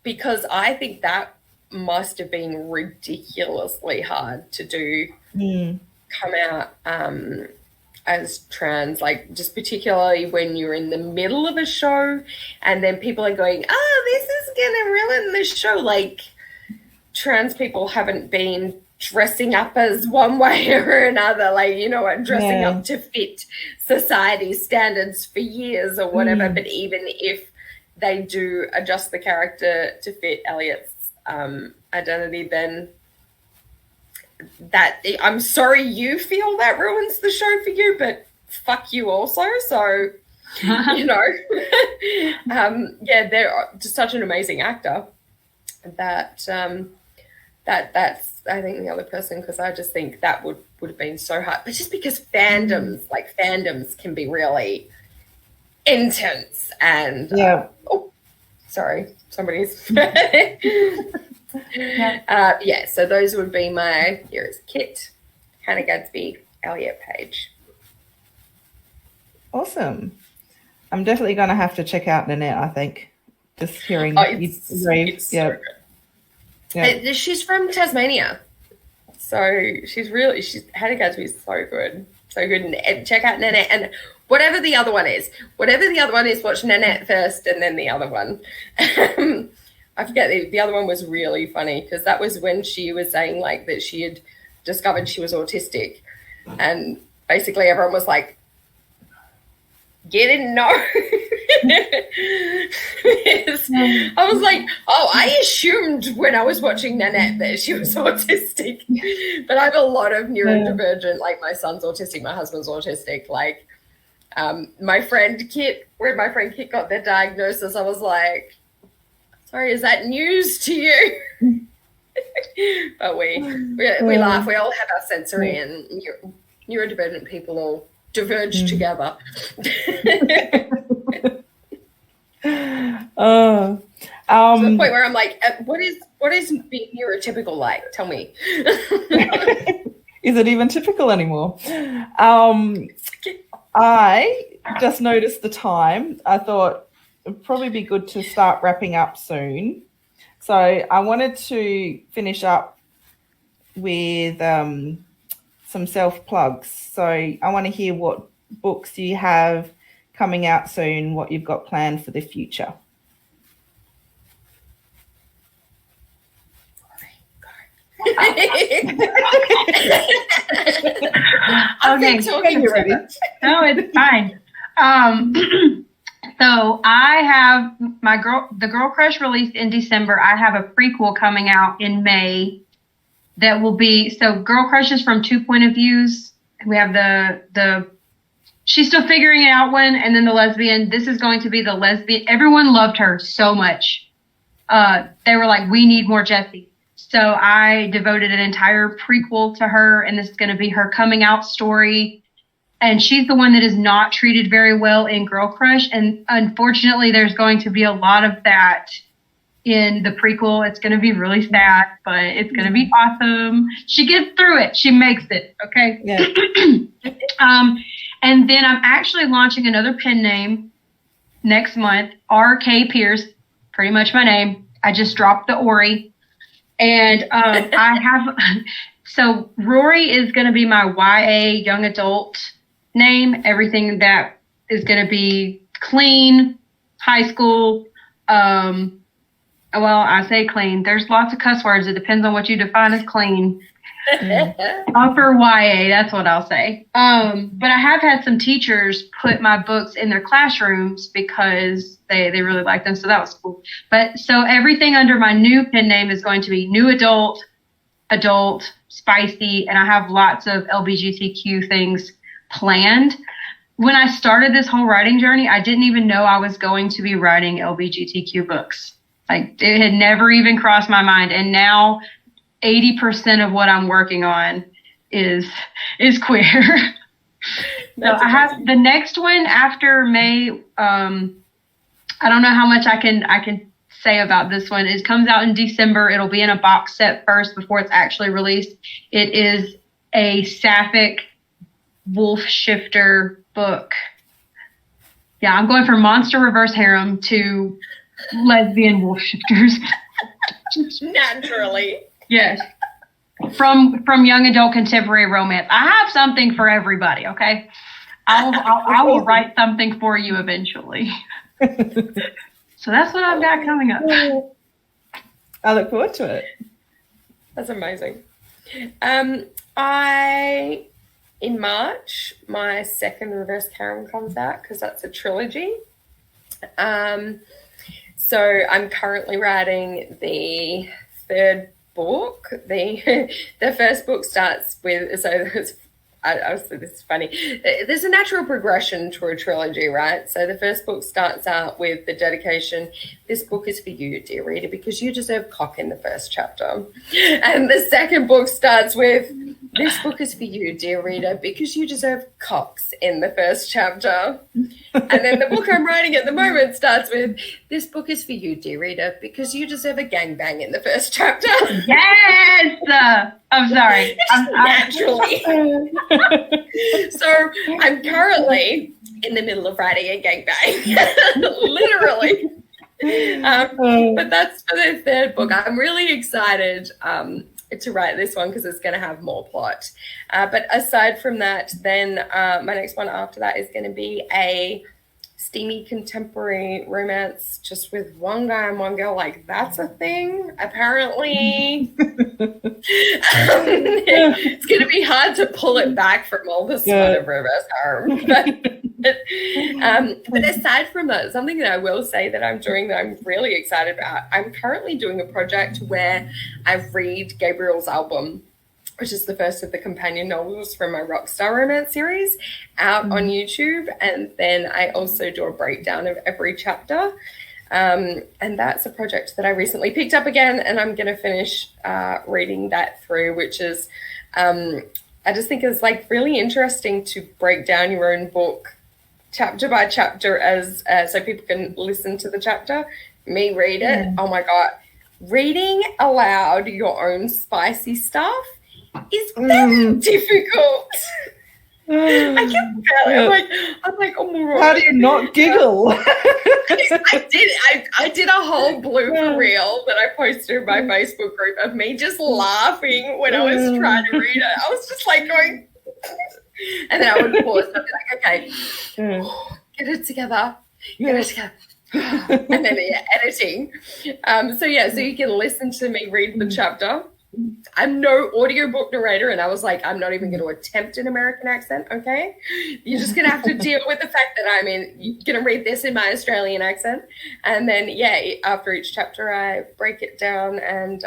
Because I think that must have been ridiculously hard to do, come out as trans, like just particularly when you're in the middle of a show and then people are going, oh, this is gonna ruin the show. Like, trans people haven't been dressing up as one way or another, like, you know what, dressing up to fit society's standards for years or whatever. But even if they do adjust the character to fit Elliot's identity, then that, I'm sorry you feel that ruins the show for you, but fuck you also. So, you know, they're just such an amazing actor that that's, I think, the other person, because I just think that would have been so hard. But just because fandoms can be really intense and sorry, somebody's so those would be my heroes: Kit, Hannah Gadsby, Elliot Page. Awesome. I'm definitely going to have to check out Nanette, I think. Just hearing it's so good. Yeah. She's from Tasmania, so Hannah Gadsby is so good, and check out Nanette and whatever the other one is. Watch Nanette first, and then the other one. I forget, the other one was really funny because that was when she was saying like that she had discovered she was autistic, and basically everyone was like, "You didn't know." Yes. I was like, oh, I assumed when I was watching Nanette that she was autistic, but I have a lot of neurodivergent, like my son's autistic, my husband's autistic, like my friend Kit, when my friend Kit got their diagnosis, I was like, sorry, is that news to you? But we laugh, we all have our sensory, and neurodivergent people all diverge together. To the point where I'm like, what is being neurotypical like? Tell me. Is it even typical anymore? I just noticed the time. I thought it'd probably be good to start wrapping up soon. So I wanted to finish up with some self-plugs. So I want to hear what books you have coming out soon, what you've got planned for the future. Okay. No, it's fine. So I have the Girl Crush released in December. I have a prequel coming out in May that will be, so Girl Crush is from two point of views. We have the she's still figuring it out one, and then the lesbian. This is going to be the lesbian. Everyone loved her so much. They were like, we need more Jessie. So I devoted an entire prequel to her, and this is going to be her coming out story. And she's the one that is not treated very well in Girl Crush. And unfortunately, there's going to be a lot of that in the prequel. It's going to be really sad, but it's going to be awesome. She gets through it. She makes it. Okay. Yeah. And then I'm actually launching another pen name next month, Rory K Pierce, pretty much my name. I just dropped the Ori. And I have, so Rory is going to be my YA young adult name. Everything that is going to be clean, high school. Well, I say clean. There's lots of cuss words. It depends on what you define as clean. Upper YA, that's what I'll say. But I have had some teachers put my books in their classrooms because they really like them, so that was cool. But so everything under my new pen name is going to be new adult, spicy, and I have lots of LGBTQ things planned. When I started this whole writing journey, I didn't even know I was going to be writing LGBTQ books. Like it had never even crossed my mind. And now 80% of what I'm working on is queer. So I have the next one after May. I don't know how much I can say about this one. It comes out in December. It'll be in a box set first before it's actually released. It is a sapphic wolf shifter book. Yeah, I'm going from monster reverse harem to lesbian wolf shifters. Naturally. Yes. From young adult contemporary romance. I have something for everybody, okay? I will write something for you eventually. So that's what I've got coming up. I look forward to it. That's amazing. In March, my second reverse harem comes out because that's a trilogy. So I'm currently writing the third book. The first book starts with, this is funny. There's a natural progression to a trilogy, right? So the first book starts out with the dedication, this book is for you, dear reader, because you deserve cock in the first chapter. And the second book starts with, this book is for you, dear reader, because you deserve cocks in the first chapter. And then the book I'm writing at the moment starts with, this book is for you, dear reader, because you deserve a gangbang in the first chapter. Yes! I'm sorry. Naturally. So I'm currently in the middle of writing a gangbang. Literally. But that's for the third book. I'm really excited to write this one because it's going to have more plot. But aside from that, then my next one after that is going to be a steamy contemporary romance just with one guy and one girl. Like, that's a thing, apparently. It's going to be hard to pull it back from all the smut of reverse harem. But aside from that, something that I will say that I'm doing that I'm really excited about, I'm currently doing a project where I read Gabriel's album, which is the first of the companion novels from my Rockstar Romance series, out on YouTube. And then I also do a breakdown of every chapter. And that's a project that I recently picked up again, and I'm going to finish reading that through, which is, I just think it's like really interesting to break down your own book chapter by chapter as so people can listen to the chapter, me read it. Oh my God. Reading aloud your own spicy stuff is very difficult. I can tell. I'm like, oh my God. How do you not giggle? I did a whole blooper reel that I posted in my Facebook group of me just laughing when I was trying to read it. I was just like going, and then I would pause and I'd be like, okay, get it together. And then editing. So you can listen to me read the chapter. I'm no audiobook narrator, and I was like, I'm not even going to attempt an American accent, okay? You're just going to have to deal with the fact that I'm going to read this in my Australian accent. And then, after each chapter, I break it down, and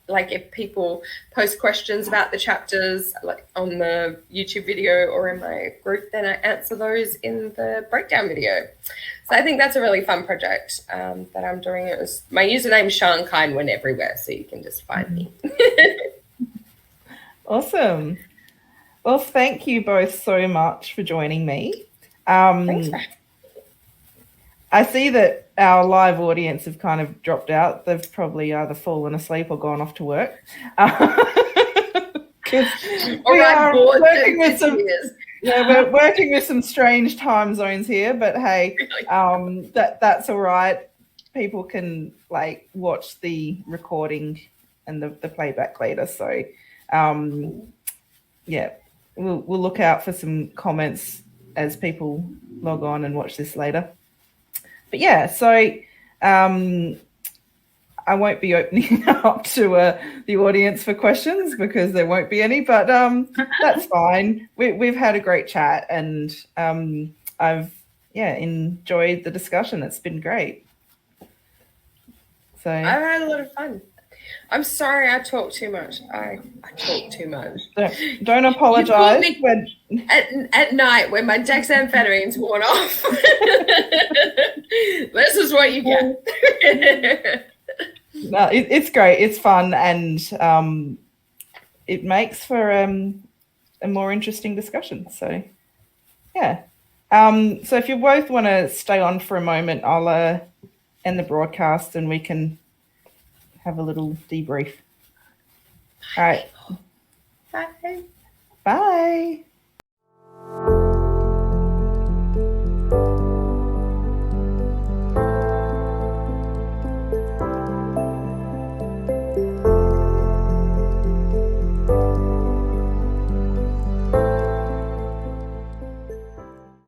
if people post questions about the chapters, like on the YouTube video or in my group, then I answer those in the breakdown video. So I think that's a really fun project that I'm doing. My username is Sian Ceinwen everywhere, so you can just find me. Awesome. Well, thank you both so much for joining me. Thanks. I see that our live audience have kind of dropped out. They've probably either fallen asleep or gone off to work. We're working with some strange time zones here, but hey, that's all right. People can watch the recording and the playback later. So we'll look out for some comments as people log on and watch this later. But I won't be opening up to the audience for questions because there won't be any, but that's fine. We've had a great chat, and I've enjoyed the discussion. It's been great. So I had a lot of fun. I'm sorry I talk too much. I talk too much. Don't apologize. At night when my dexamphetamine's worn off. This is what you get. No, it's great. It's fun, and it makes for a more interesting discussion. So, yeah. So if you both want to stay on for a moment, I'll end the broadcast and we can have a little debrief. All right. Bye. Bye.